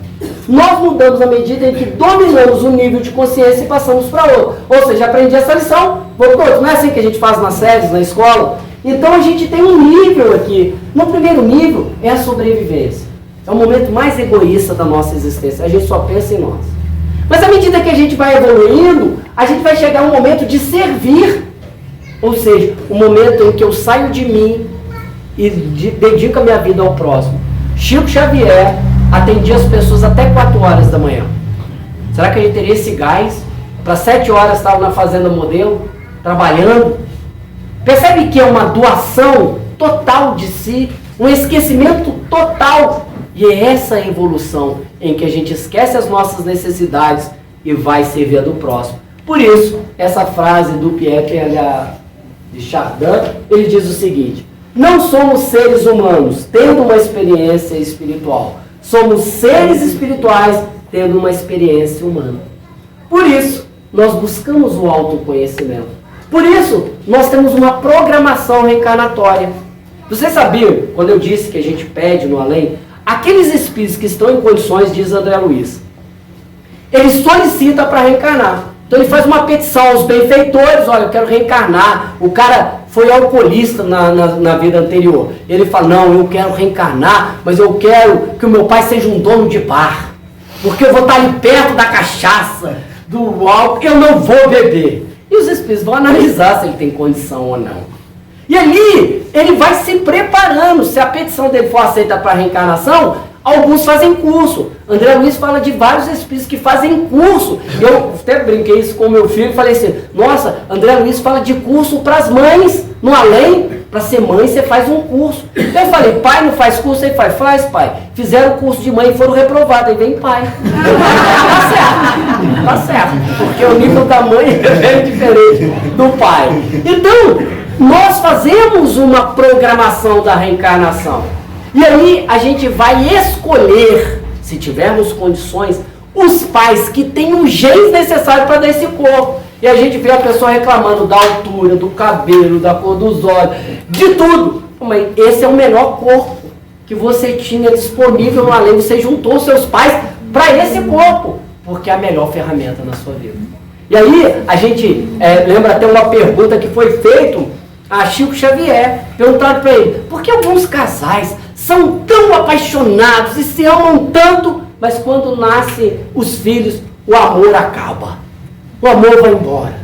Nós mudamos à medida em que dominamos um nível de consciência e passamos para outro. Ou seja, aprendi essa lição, vou para outro. Não é assim que a gente faz nas séries, na escola? Então a gente tem um nível aqui. No primeiro nível é a sobrevivência. É o momento mais egoísta da nossa existência. A gente só pensa em nós. Mas à medida que a gente vai evoluindo, a gente vai chegar a um momento de servir. Ou seja, o momento em que eu saio de mim e dedico a minha vida ao próximo. Chico Xavier atendia as pessoas até 4 horas da manhã. Será que a gente teria esse gás para 7 horas estar na Fazenda Modelo, trabalhando? Percebe que é uma doação total de si, um esquecimento total. E é essa evolução em que a gente esquece as nossas necessidades e vai servir a do próximo. Por isso, essa frase do Pierre de Chardin, ele diz o seguinte: não somos seres humanos tendo uma experiência espiritual. Somos seres espirituais tendo uma experiência humana. Por isso, nós buscamos o autoconhecimento. Por isso, nós temos uma programação reencarnatória. Você sabia, quando eu disse que a gente pede no além, aqueles espíritos que estão em condições, diz André Luiz, ele solicita para reencarnar. Então ele faz uma petição aos benfeitores: olha, eu quero reencarnar. O cara foi alcoolista na vida anterior. Ele fala: não, eu quero reencarnar, mas eu quero que o meu pai seja um dono de bar, porque eu vou estar ali perto da cachaça, do álcool, eu não vou beber. E os espíritos vão analisar se ele tem condição ou não. E ali ele vai se preparando. Se a petição dele for aceita para reencarnação, alguns fazem curso. André Luiz fala de vários espíritos que fazem curso. Eu até brinquei isso com meu filho e falei assim: nossa, André Luiz fala de curso para as mães, no além. Para ser mãe você faz um curso. Eu falei: pai não faz curso? Ele faz pai. Fizeram o curso de mãe e foram reprovados. Aí vem pai. Tá certo, tá certo. Porque o nível da mãe é bem diferente do pai. Então, nós fazemos uma programação da reencarnação. E aí a gente vai escolher, se tivermos condições, os pais que têm os genes necessários para dar esse corpo. E a gente vê a pessoa reclamando da altura, do cabelo, da cor dos olhos, de tudo. Mas esse é o melhor corpo que você tinha disponível no além. Você juntou seus pais para esse corpo, porque é a melhor ferramenta na sua vida. E aí a gente lembra até uma pergunta que foi feita a Chico Xavier. Perguntaram para ele: por que alguns casais são tão apaixonados e se amam tanto, mas quando nascem os filhos, o amor acaba, o amor vai embora?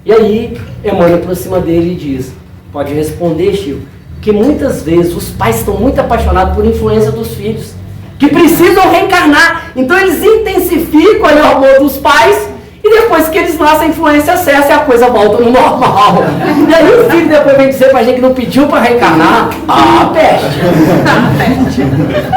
E aí Emmanuel aproxima dele e diz: pode responder, Chico, que muitas vezes os pais estão muito apaixonados por influência dos filhos, que precisam reencarnar, então eles intensificam ali o amor dos pais, e depois que eles nascem, a influência cessa e a coisa volta no normal. E aí o filho depois vem dizer pra gente que não pediu para reencarnar. Peste!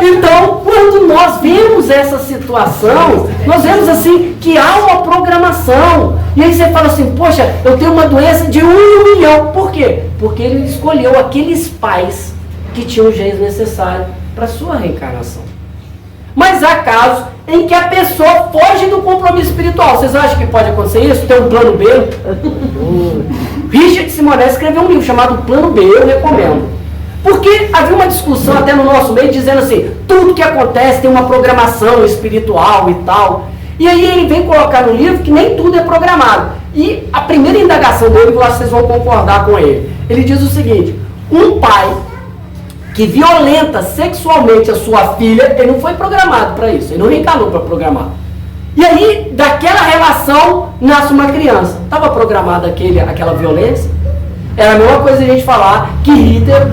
Então, quando nós vemos essa situação, nós vemos assim que há uma programação. E aí você fala assim: poxa, eu tenho uma doença de 1 em 1 milhão. Por quê? Porque ele escolheu aqueles pais que tinham os genes necessários para a sua reencarnação. Mas há casos em que a pessoa foge do compromisso espiritual. Vocês acham que pode acontecer isso? Tem um plano B? Richard Simonet escreveu um livro chamado Plano B, eu recomendo. Porque havia uma discussão até no nosso meio dizendo assim: tudo que acontece tem uma programação espiritual e tal. E aí ele vem colocar no livro que nem tudo é programado. E a primeira indagação dele, eu acho que vocês vão concordar com ele. Ele diz o seguinte: um pai que violenta sexualmente a sua filha, ele não foi programado para isso, ele não reencarnou para programar. E aí, daquela relação, nasce uma criança. Estava programada aquela violência? Era a mesma coisa a gente falar que Hitler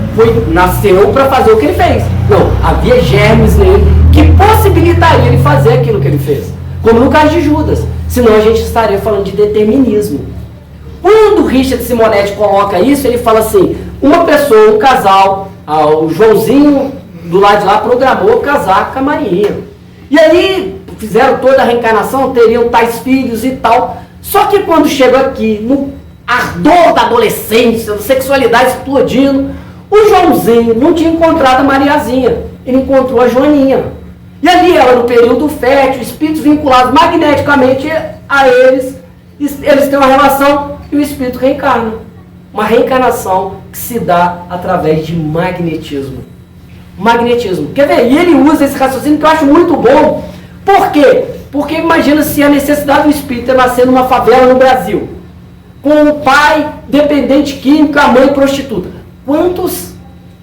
nasceu para fazer o que ele fez. Não, havia germes nele que possibilitaria ele fazer aquilo que ele fez. Como no caso de Judas. Senão a gente estaria falando de determinismo. Quando Richard Simonet coloca isso, ele fala assim: uma pessoa, um casal, o Joãozinho do lado de lá programou casar com a Maria. E aí fizeram toda a reencarnação, teriam tais filhos e tal. Só que quando chegou aqui, no ardor da adolescência, da sexualidade explodindo, o Joãozinho não tinha encontrado a Mariazinha, ele encontrou a Joaninha. E ali ela, no período fértil, espíritos vinculados magneticamente a eles têm uma relação e o espírito reencarna. Uma reencarnação que se dá através de magnetismo. Magnetismo. Quer ver? E ele usa esse raciocínio que eu acho muito bom. Por quê? Porque imagina se a necessidade do espírito é nascer numa favela no Brasil, com o pai dependente químico, a mãe prostituta. Quantas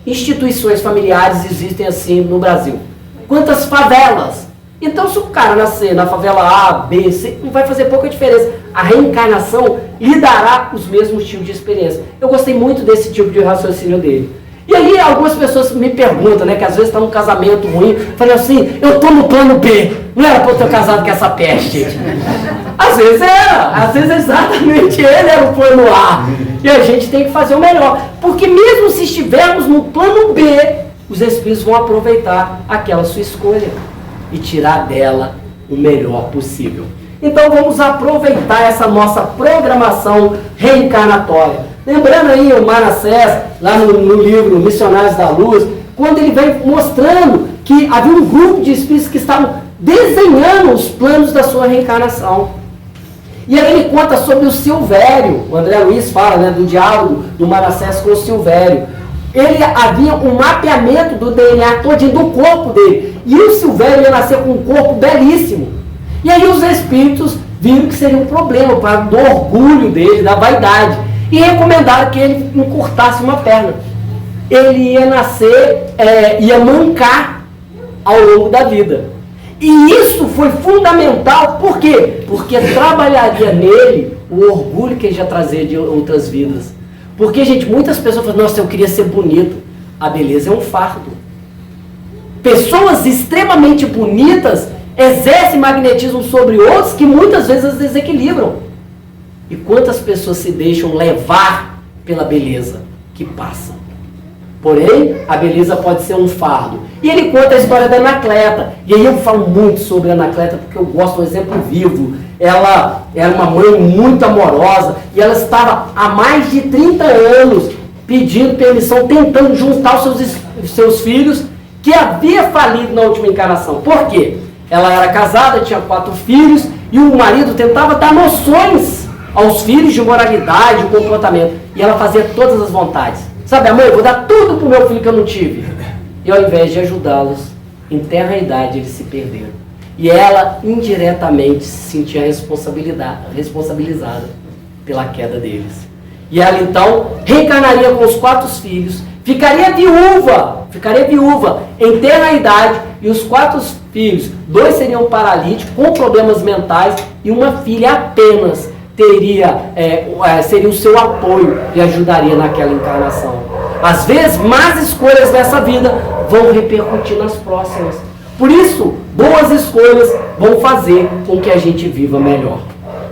instituições familiares existem assim no Brasil? Quantas favelas? Então, se o cara nascer na favela A, B, C, não vai fazer pouca diferença. A reencarnação lhe dará os mesmos tipos de experiência. Eu gostei muito desse tipo de raciocínio dele. E aí algumas pessoas me perguntam, né, que às vezes está num casamento ruim, falei assim, eu estou no plano B, não era para eu ter casado com essa peste. Às vezes exatamente ele era o plano A. E a gente tem que fazer o melhor. Porque mesmo se estivermos no plano B, os espíritos vão aproveitar aquela sua escolha e tirar dela o melhor possível. Então vamos aproveitar essa nossa programação reencarnatória. Lembrando aí o Manassés, lá no livro Missionários da Luz, quando ele vem mostrando que havia um grupo de espíritos que estavam desenhando os planos da sua reencarnação. E aí ele conta sobre o Silvério, o André Luiz fala, né, do diálogo do Manassés com o Silvério. Ele havia um mapeamento do DNA todinho do corpo dele. E o Silvério ia nascer com um corpo belíssimo. E aí os espíritos viram que seria um problema do orgulho dele, da vaidade. E recomendaram que ele encurtasse uma perna. Ele ia nascer, ia mancar ao longo da vida. E isso foi fundamental, por quê? Porque trabalharia nele o orgulho que ele já trazia de outras vidas. Porque, gente, muitas pessoas falam, nossa, eu queria ser bonito. A beleza é um fardo. Pessoas extremamente bonitas exercem magnetismo sobre outros que muitas vezes as desequilibram. E quantas pessoas se deixam levar pela beleza que passam? Porém, a beleza pode ser um fardo. E ele conta a história da Anacleta. E aí eu falo muito sobre a Anacleta porque eu gosto do exemplo vivo. Ela era uma mãe muito amorosa e ela estava há mais de 30 anos pedindo permissão, tentando juntar os seus filhos que havia falido na última encarnação. Por quê? Ela era casada, tinha 4 filhos e o marido tentava dar noções aos filhos de moralidade, de comportamento. E ela fazia todas as vontades. Sabe, a mãe, eu vou dar tudo pro meu filho que eu não tive. E ao invés de ajudá-los, em tenra idade eles se perderam. E ela, indiretamente, se sentia responsabilizada pela queda deles. E ela, então, reencarnaria com os 4 filhos, ficaria viúva em tenra idade, e os 4 filhos, 2 seriam paralíticos, com problemas mentais, e uma filha apenas seria o seu apoio e ajudaria naquela encarnação. Às vezes, más escolhas nessa vida vão repercutir nas próximas. Por isso, boas escolhas vão fazer com que a gente viva melhor.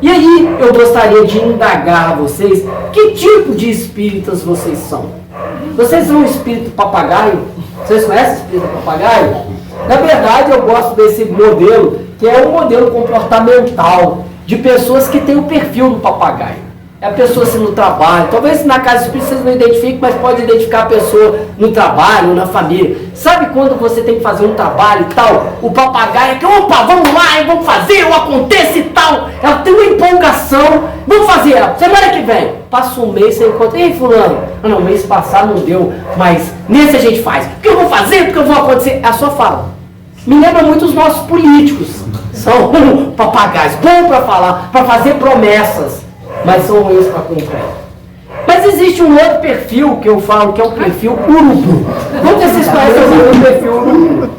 E aí, eu gostaria de indagar a vocês, que tipo de espíritas vocês são? Vocês são um espírito papagaio? Vocês conhecem o espírito papagaio? Na verdade, eu gosto desse modelo, que é um modelo comportamental, de pessoas que têm o perfil do papagaio. É a pessoa assim no trabalho, talvez na casa espírita vocês não identifiquem, mas pode identificar a pessoa no trabalho ou na família. Sabe quando você tem que fazer um trabalho e tal, o papagaio é que, opa, vamos lá, vamos fazer, acontece e tal. Ela tem uma empolgação, vamos fazer, semana que vem. Passa um mês, você encontra, ei fulano, não, mês passado não deu, mas nesse a gente faz. Porque eu vou fazer, porque eu vou acontecer. É a sua fala. Me lembra muito os nossos políticos. São papagaios, bom para falar, para fazer promessas, mas são ruins para cumprir. Mas existe um outro perfil que eu falo, que é o perfil urubu. Vamos ver se vocês conhecem o perfil urubu.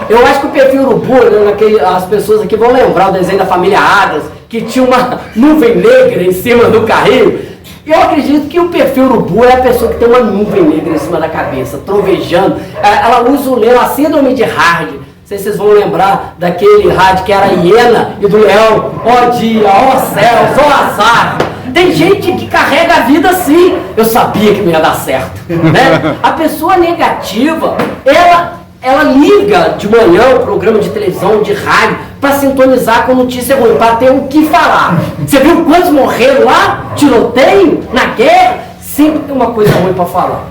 Eu acho que o perfil urubu, né, as pessoas aqui vão lembrar o desenho da família Adams, que tinha uma nuvem negra em cima do carrinho. Eu acredito que o perfil urubu é a pessoa que tem uma nuvem negra em cima da cabeça, trovejando. Ela usa a síndrome de Hard. Não sei se vocês vão lembrar daquele rádio que era a hiena e do leão. Ó dia, ó céus, ó azar. Tem gente que carrega a vida assim. Eu sabia que não ia dar certo. Né? A pessoa negativa, ela liga de manhã o programa de televisão, de rádio, para sintonizar com notícia ruim, para ter o que falar. Você viu quantos morreram lá? Tiroteio? Na guerra? Sempre tem uma coisa ruim para falar.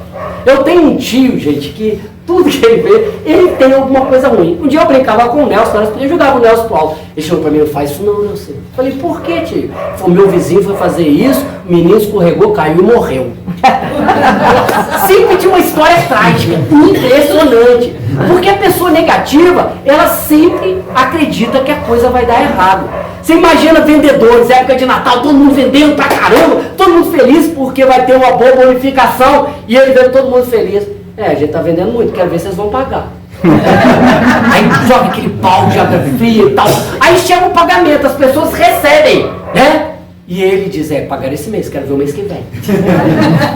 Eu tenho um tio, gente, que tudo que ele vê, ele tem alguma coisa ruim. Um dia eu brincava com o Nelson, eu jogava o Nelson pro alto. Ele chegou pra mim, não faz isso não, Nelson. Eu falei, por que, tio? O meu vizinho foi fazer isso, o menino escorregou, caiu e morreu. Sempre tinha uma história trágica, impressionante. Porque a pessoa negativa, ela sempre acredita que a coisa vai dar errado. Você imagina vendedores, época de Natal, todo mundo vendendo pra caramba, todo mundo feliz porque vai ter uma boa bonificação e ele vendo todo mundo feliz. A gente tá vendendo muito, quero ver se vocês vão pagar. Aí joga aquele pau de água fria e tal. Aí chega o pagamento, as pessoas recebem, né? E ele diz, pagar esse mês, quero ver o mês que vem.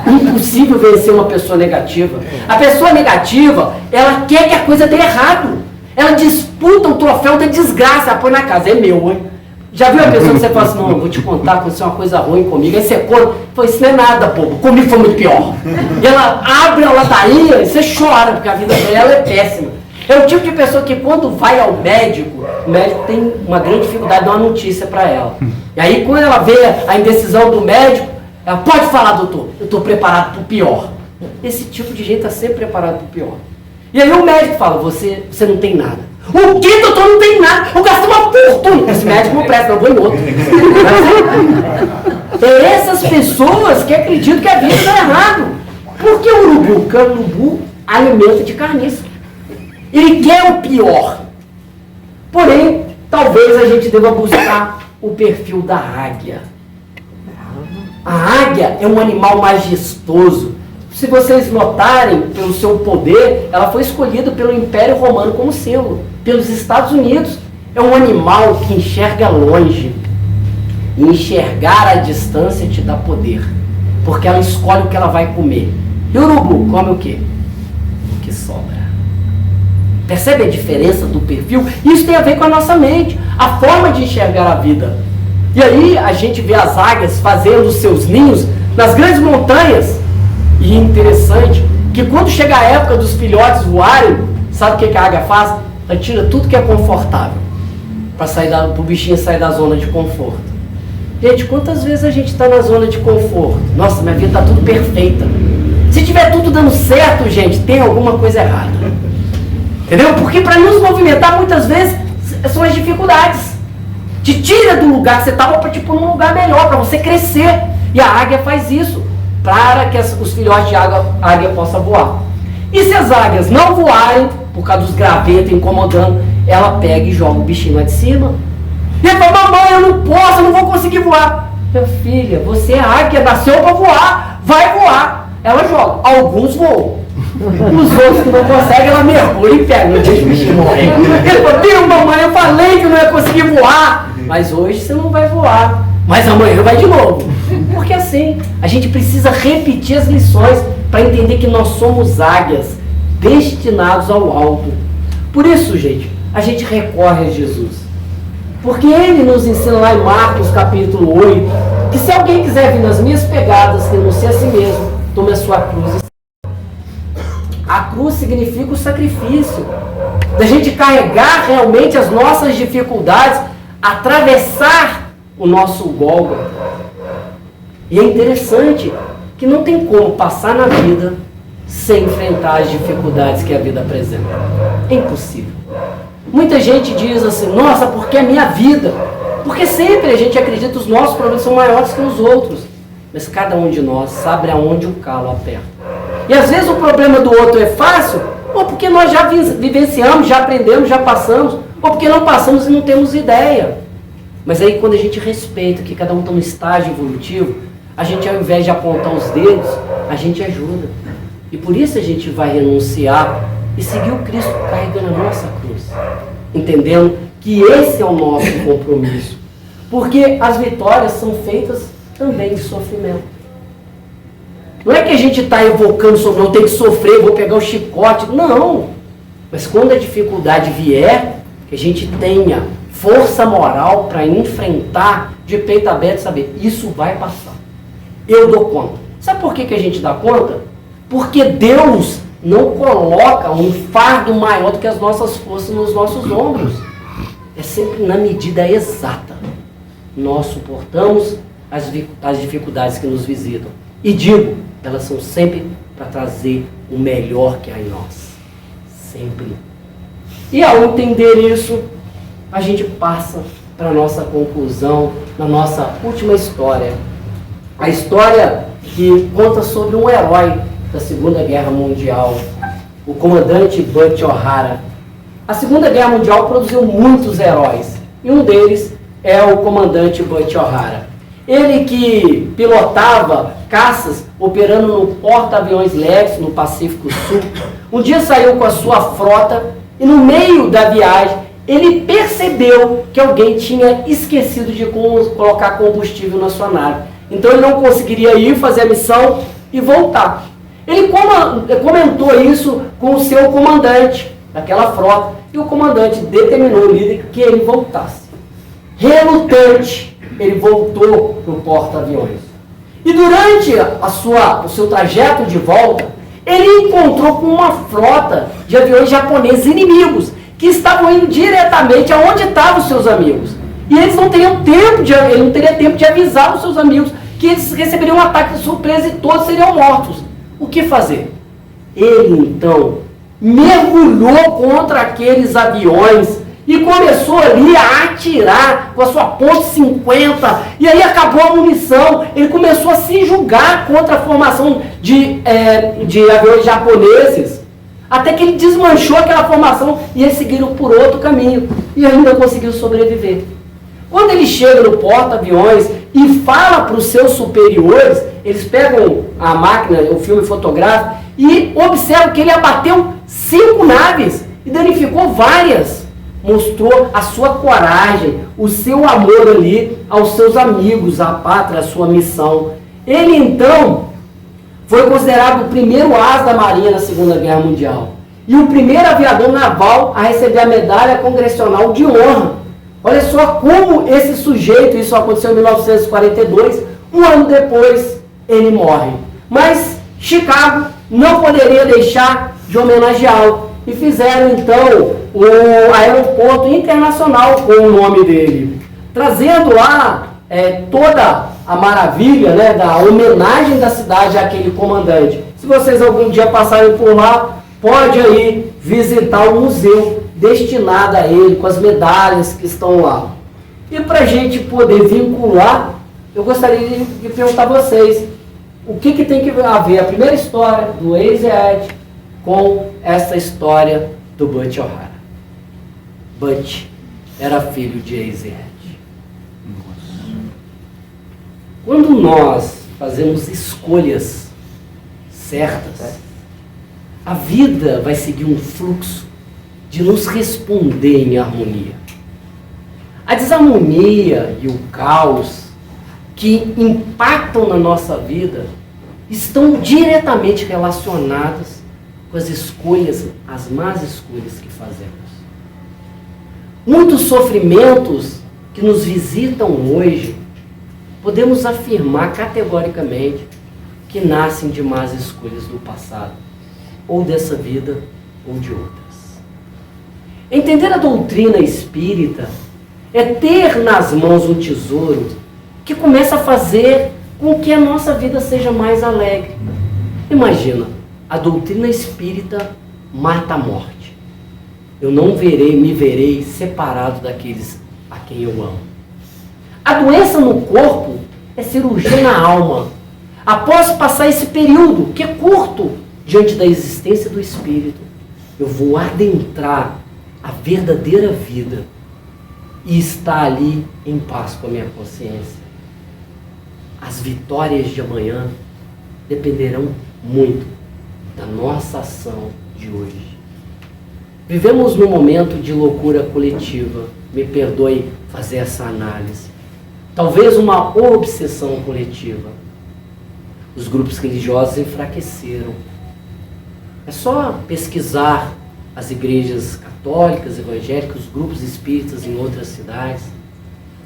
Impossível vencer uma pessoa negativa. A pessoa negativa, ela quer que a coisa dê errado. Ela disputa o troféu da desgraça, ela põe na casa, é meu, hein? Já viu a pessoa que você fala assim, não, eu vou te contar, aconteceu uma coisa ruim comigo, aí você conta, isso não é nada, povo, comigo foi muito pior. E ela abre a ladainha e você chora, porque a vida dela é péssima. É o tipo de pessoa que quando vai ao médico, o médico tem uma grande dificuldade de dar uma notícia para ela. E aí quando ela vê a indecisão do médico, ela pode falar, doutor, eu estou preparado para o pior. Esse tipo de gente está sempre preparado para o pior. E aí o médico fala, você não tem nada. O que, doutor, não tem nada? Eu gastei uma fortuna. Esse médico não presta, eu vou em outro. É essas pessoas que acreditam que a vida está errado. Por que o urubu? Porque o urubu alimenta de carniça. Ele quer o pior. Porém, talvez a gente deva buscar o perfil da águia. A águia é um animal majestoso. Se vocês notarem, pelo seu poder, ela foi escolhida pelo Império Romano como símbolo. Pelos Estados Unidos, é um animal que enxerga longe. E enxergar à distância te dá poder. Porque ela escolhe o que ela vai comer. E o urubu come o quê? O que sobra. Percebe a diferença do perfil? Isso tem a ver com a nossa mente, a forma de enxergar a vida. E aí a gente vê as águias fazendo os seus ninhos nas grandes montanhas. E é interessante que quando chega a época dos filhotes voarem, sabe o que a águia faz? Ela tira tudo que é confortável para o bichinho sair da zona de conforto. Gente, quantas vezes a gente está na zona de conforto? Nossa, minha vida está tudo perfeita. Se tiver tudo dando certo, gente, tem alguma coisa errada. Entendeu? Porque para nos movimentar, muitas vezes, são as dificuldades. Te tira do lugar que você estava para te pôr num lugar melhor, para você crescer. E a águia faz isso, para que os filhotes de águia possam voar. E se as águias não voarem, por causa dos gravetos incomodando, ela pega e joga o bichinho lá de cima. E ela fala, mamãe, eu não posso, eu não vou conseguir voar. Minha filha, você é águia, nasceu para voar, vai voar. Ela joga, alguns voam. Os outros que não conseguem, ela mergulha e pega, não deixa o bichinho morrer. Ele falou, viu, mamãe, eu falei que eu não ia conseguir voar. Mas hoje você não vai voar. Mas amanhã vai de novo. Porque assim, a gente precisa repetir as lições para entender que nós somos águias destinados ao alto. Por isso, gente, a gente recorre a Jesus. Porque ele nos ensina lá em Marcos capítulo 8, que se alguém quiser vir nas minhas pegadas, renuncie a si mesmo, tome a sua cruz. A cruz significa o sacrifício. Da gente carregar realmente as nossas dificuldades, atravessar o nosso Gólgota. E é interessante que não tem como passar na vida sem enfrentar as dificuldades que a vida apresenta. É impossível. Muita gente diz assim, nossa, porque é minha vida? Porque sempre a gente acredita que os nossos problemas são maiores que os outros. Mas cada um de nós sabe aonde o calo aperta. E às vezes o problema do outro é fácil, ou porque nós já vivenciamos, já aprendemos, já passamos, ou porque não passamos e não temos ideia. Mas aí quando a gente respeita que cada um está no estágio evolutivo, a gente ao invés de apontar os dedos, a gente ajuda. E por isso a gente vai renunciar e seguir o Cristo carregando a nossa cruz. Entendendo que esse é o nosso compromisso. Porque as vitórias são feitas também de sofrimento. Não é que a gente está evocando sobre eu tenho que sofrer, vou pegar o chicote. Não. Mas quando a dificuldade vier, que a gente tenha força moral para enfrentar de peito aberto e saber, isso vai passar. Eu dou conta. Sabe por que a gente dá conta? Porque Deus não coloca um fardo maior do que as nossas forças nos nossos ombros. É sempre na medida exata. Nós suportamos as dificuldades que nos visitam. E digo, elas são sempre para trazer o melhor que há em nós. Sempre. E ao entender isso, a gente passa para a nossa conclusão, na nossa última história. A história que conta sobre um herói da Segunda Guerra Mundial, o comandante Butch O'Hara. A Segunda Guerra Mundial produziu muitos heróis, e um deles é o comandante Butch O'Hara. Ele que pilotava caças operando no porta-aviões leves no Pacífico Sul, um dia saiu com a sua frota e no meio da viagem ele percebeu que alguém tinha esquecido de colocar combustível na sua nave. Então ele não conseguiria ir fazer a missão e voltar. Ele comentou isso com o seu comandante daquela frota, e o comandante determinou o líder que ele voltasse. Relutante, ele voltou para o porta-aviões. E durante o seu trajeto de volta, ele encontrou com uma frota de aviões japoneses inimigos, que estavam indo diretamente aonde estavam os seus amigos. E eles não teriam tempo ele não teria tempo de avisar os seus amigos que eles receberiam um ataque de surpresa e todos seriam mortos. O que fazer? Ele então mergulhou contra aqueles aviões e começou ali a atirar com a sua ponte 50, e aí acabou a munição. Ele começou a se julgar contra a formação de aviões japoneses, até que ele desmanchou aquela formação e eles seguiram por outro caminho e ainda conseguiu sobreviver. Quando ele chega no porta-aviões e fala para os seus superiores, eles pegam a máquina, o filme fotográfico, e observam que ele abateu 5 naves e danificou várias. Mostrou a sua coragem, o seu amor ali aos seus amigos, à pátria, a sua missão. Ele então foi considerado o primeiro ás da Marinha na Segunda Guerra Mundial e o primeiro aviador naval a receber a medalha congressional de honra. Olha só como esse sujeito, isso aconteceu em 1942, um ano depois ele morre. Mas Chicago não poderia deixar de homenageá-lo e fizeram então o aeroporto internacional com o nome dele, trazendo lá toda a maravilha, né, da homenagem da cidade àquele comandante. Se vocês algum dia passarem por lá, pode aí visitar o museu destinado a ele, com as medalhas que estão lá. E para a gente poder vincular, eu gostaria de perguntar a vocês, o que tem que haver a primeira história do Ezra com essa história do Butch O'Hara? Butch era filho de Ezra. Quando nós fazemos escolhas certas, a vida vai seguir um fluxo de nos responder em harmonia. A desarmonia e o caos que impactam na nossa vida estão diretamente relacionados com as escolhas, as más escolhas que fazemos. Muitos sofrimentos que nos visitam hoje, podemos afirmar categoricamente que nascem de más escolhas do passado, ou dessa vida, ou de outras. Entender a doutrina espírita é ter nas mãos um tesouro que começa a fazer com que a nossa vida seja mais alegre. Imagina, a doutrina espírita mata a morte. Eu não me verei separado daqueles a quem eu amo. A doença no corpo é cirurgia na alma. Após passar esse período, que é curto, diante da existência do espírito, eu vou adentrar a verdadeira vida e estar ali em paz com a minha consciência. As vitórias de amanhã dependerão muito da nossa ação de hoje. Vivemos num momento de loucura coletiva. Me perdoe fazer essa análise. Talvez uma obsessão coletiva. Os grupos religiosos enfraqueceram. É só pesquisar as igrejas católicas, evangélicas, os grupos espíritas em outras cidades.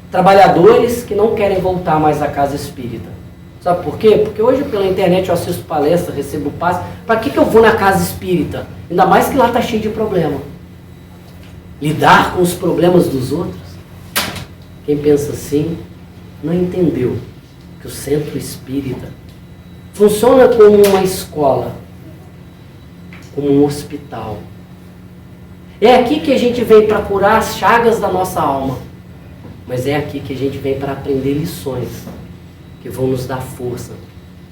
Trabalhadores que não querem voltar mais à casa espírita. Sabe por quê? Porque hoje pela internet eu assisto palestra, recebo passe. Para que eu vou na casa espírita? Ainda mais que lá está cheio de problema. Lidar com os problemas dos outros? Quem pensa assim não entendeu que o centro espírita funciona como uma escola, como um hospital. É aqui que a gente vem para curar as chagas da nossa alma, mas é aqui que a gente vem para aprender lições que vão nos dar força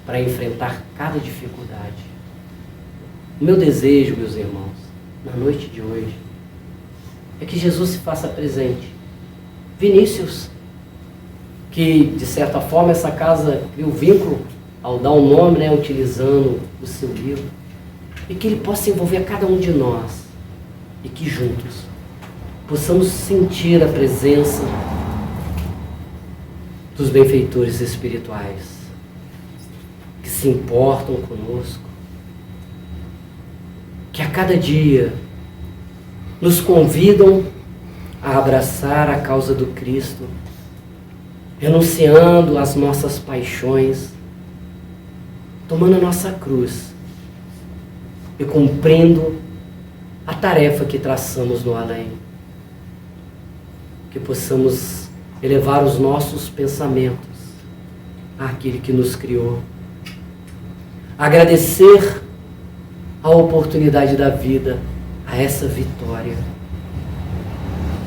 para enfrentar cada dificuldade. O meu desejo, meus irmãos, na noite de hoje, é que Jesus se faça presente. Vinícius, que de certa forma essa casa criou vínculo ao dar o nome, né, utilizando o seu livro, e que ele possa envolver cada um de nós, e que juntos possamos sentir a presença dos benfeitores espirituais que se importam conosco, que a cada dia nos convidam a abraçar a causa do Cristo, renunciando às nossas paixões, tomando a nossa cruz e cumprindo a tarefa que traçamos no além. Que possamos elevar os nossos pensamentos àquele que nos criou, agradecer a oportunidade da vida, a essa vitória,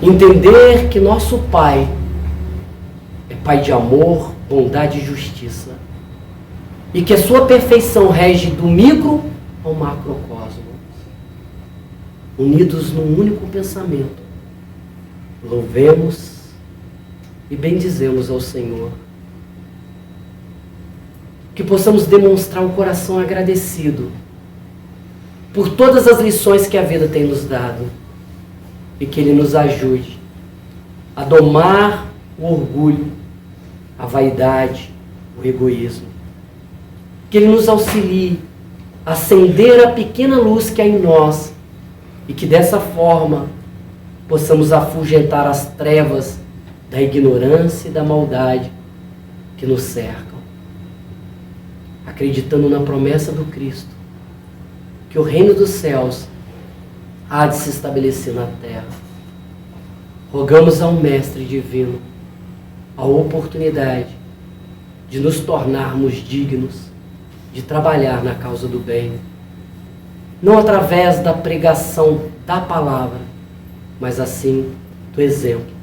entender que nosso Pai é Pai de amor, bondade e justiça, e que a sua perfeição rege do micro ao macrocosmo, unidos num único pensamento. Louvemos e bendizemos ao Senhor. Que possamos demonstrar um coração agradecido por todas as lições que a vida tem nos dado, e que Ele nos ajude a domar o orgulho, a vaidade, o egoísmo. Que Ele nos auxilie a acender a pequena luz que há em nós, e que dessa forma possamos afugentar as trevas da ignorância e da maldade que nos cercam, acreditando na promessa do Cristo, que o reino dos céus há de se estabelecer na terra. Rogamos ao Mestre Divino a oportunidade de nos tornarmos dignos de trabalhar na causa do bem, não através da pregação da palavra, mas assim do exemplo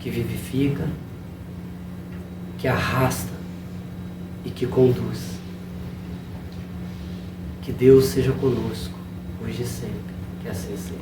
que vivifica, que arrasta e que conduz. Que Deus seja conosco, hoje e sempre. Que assim seja.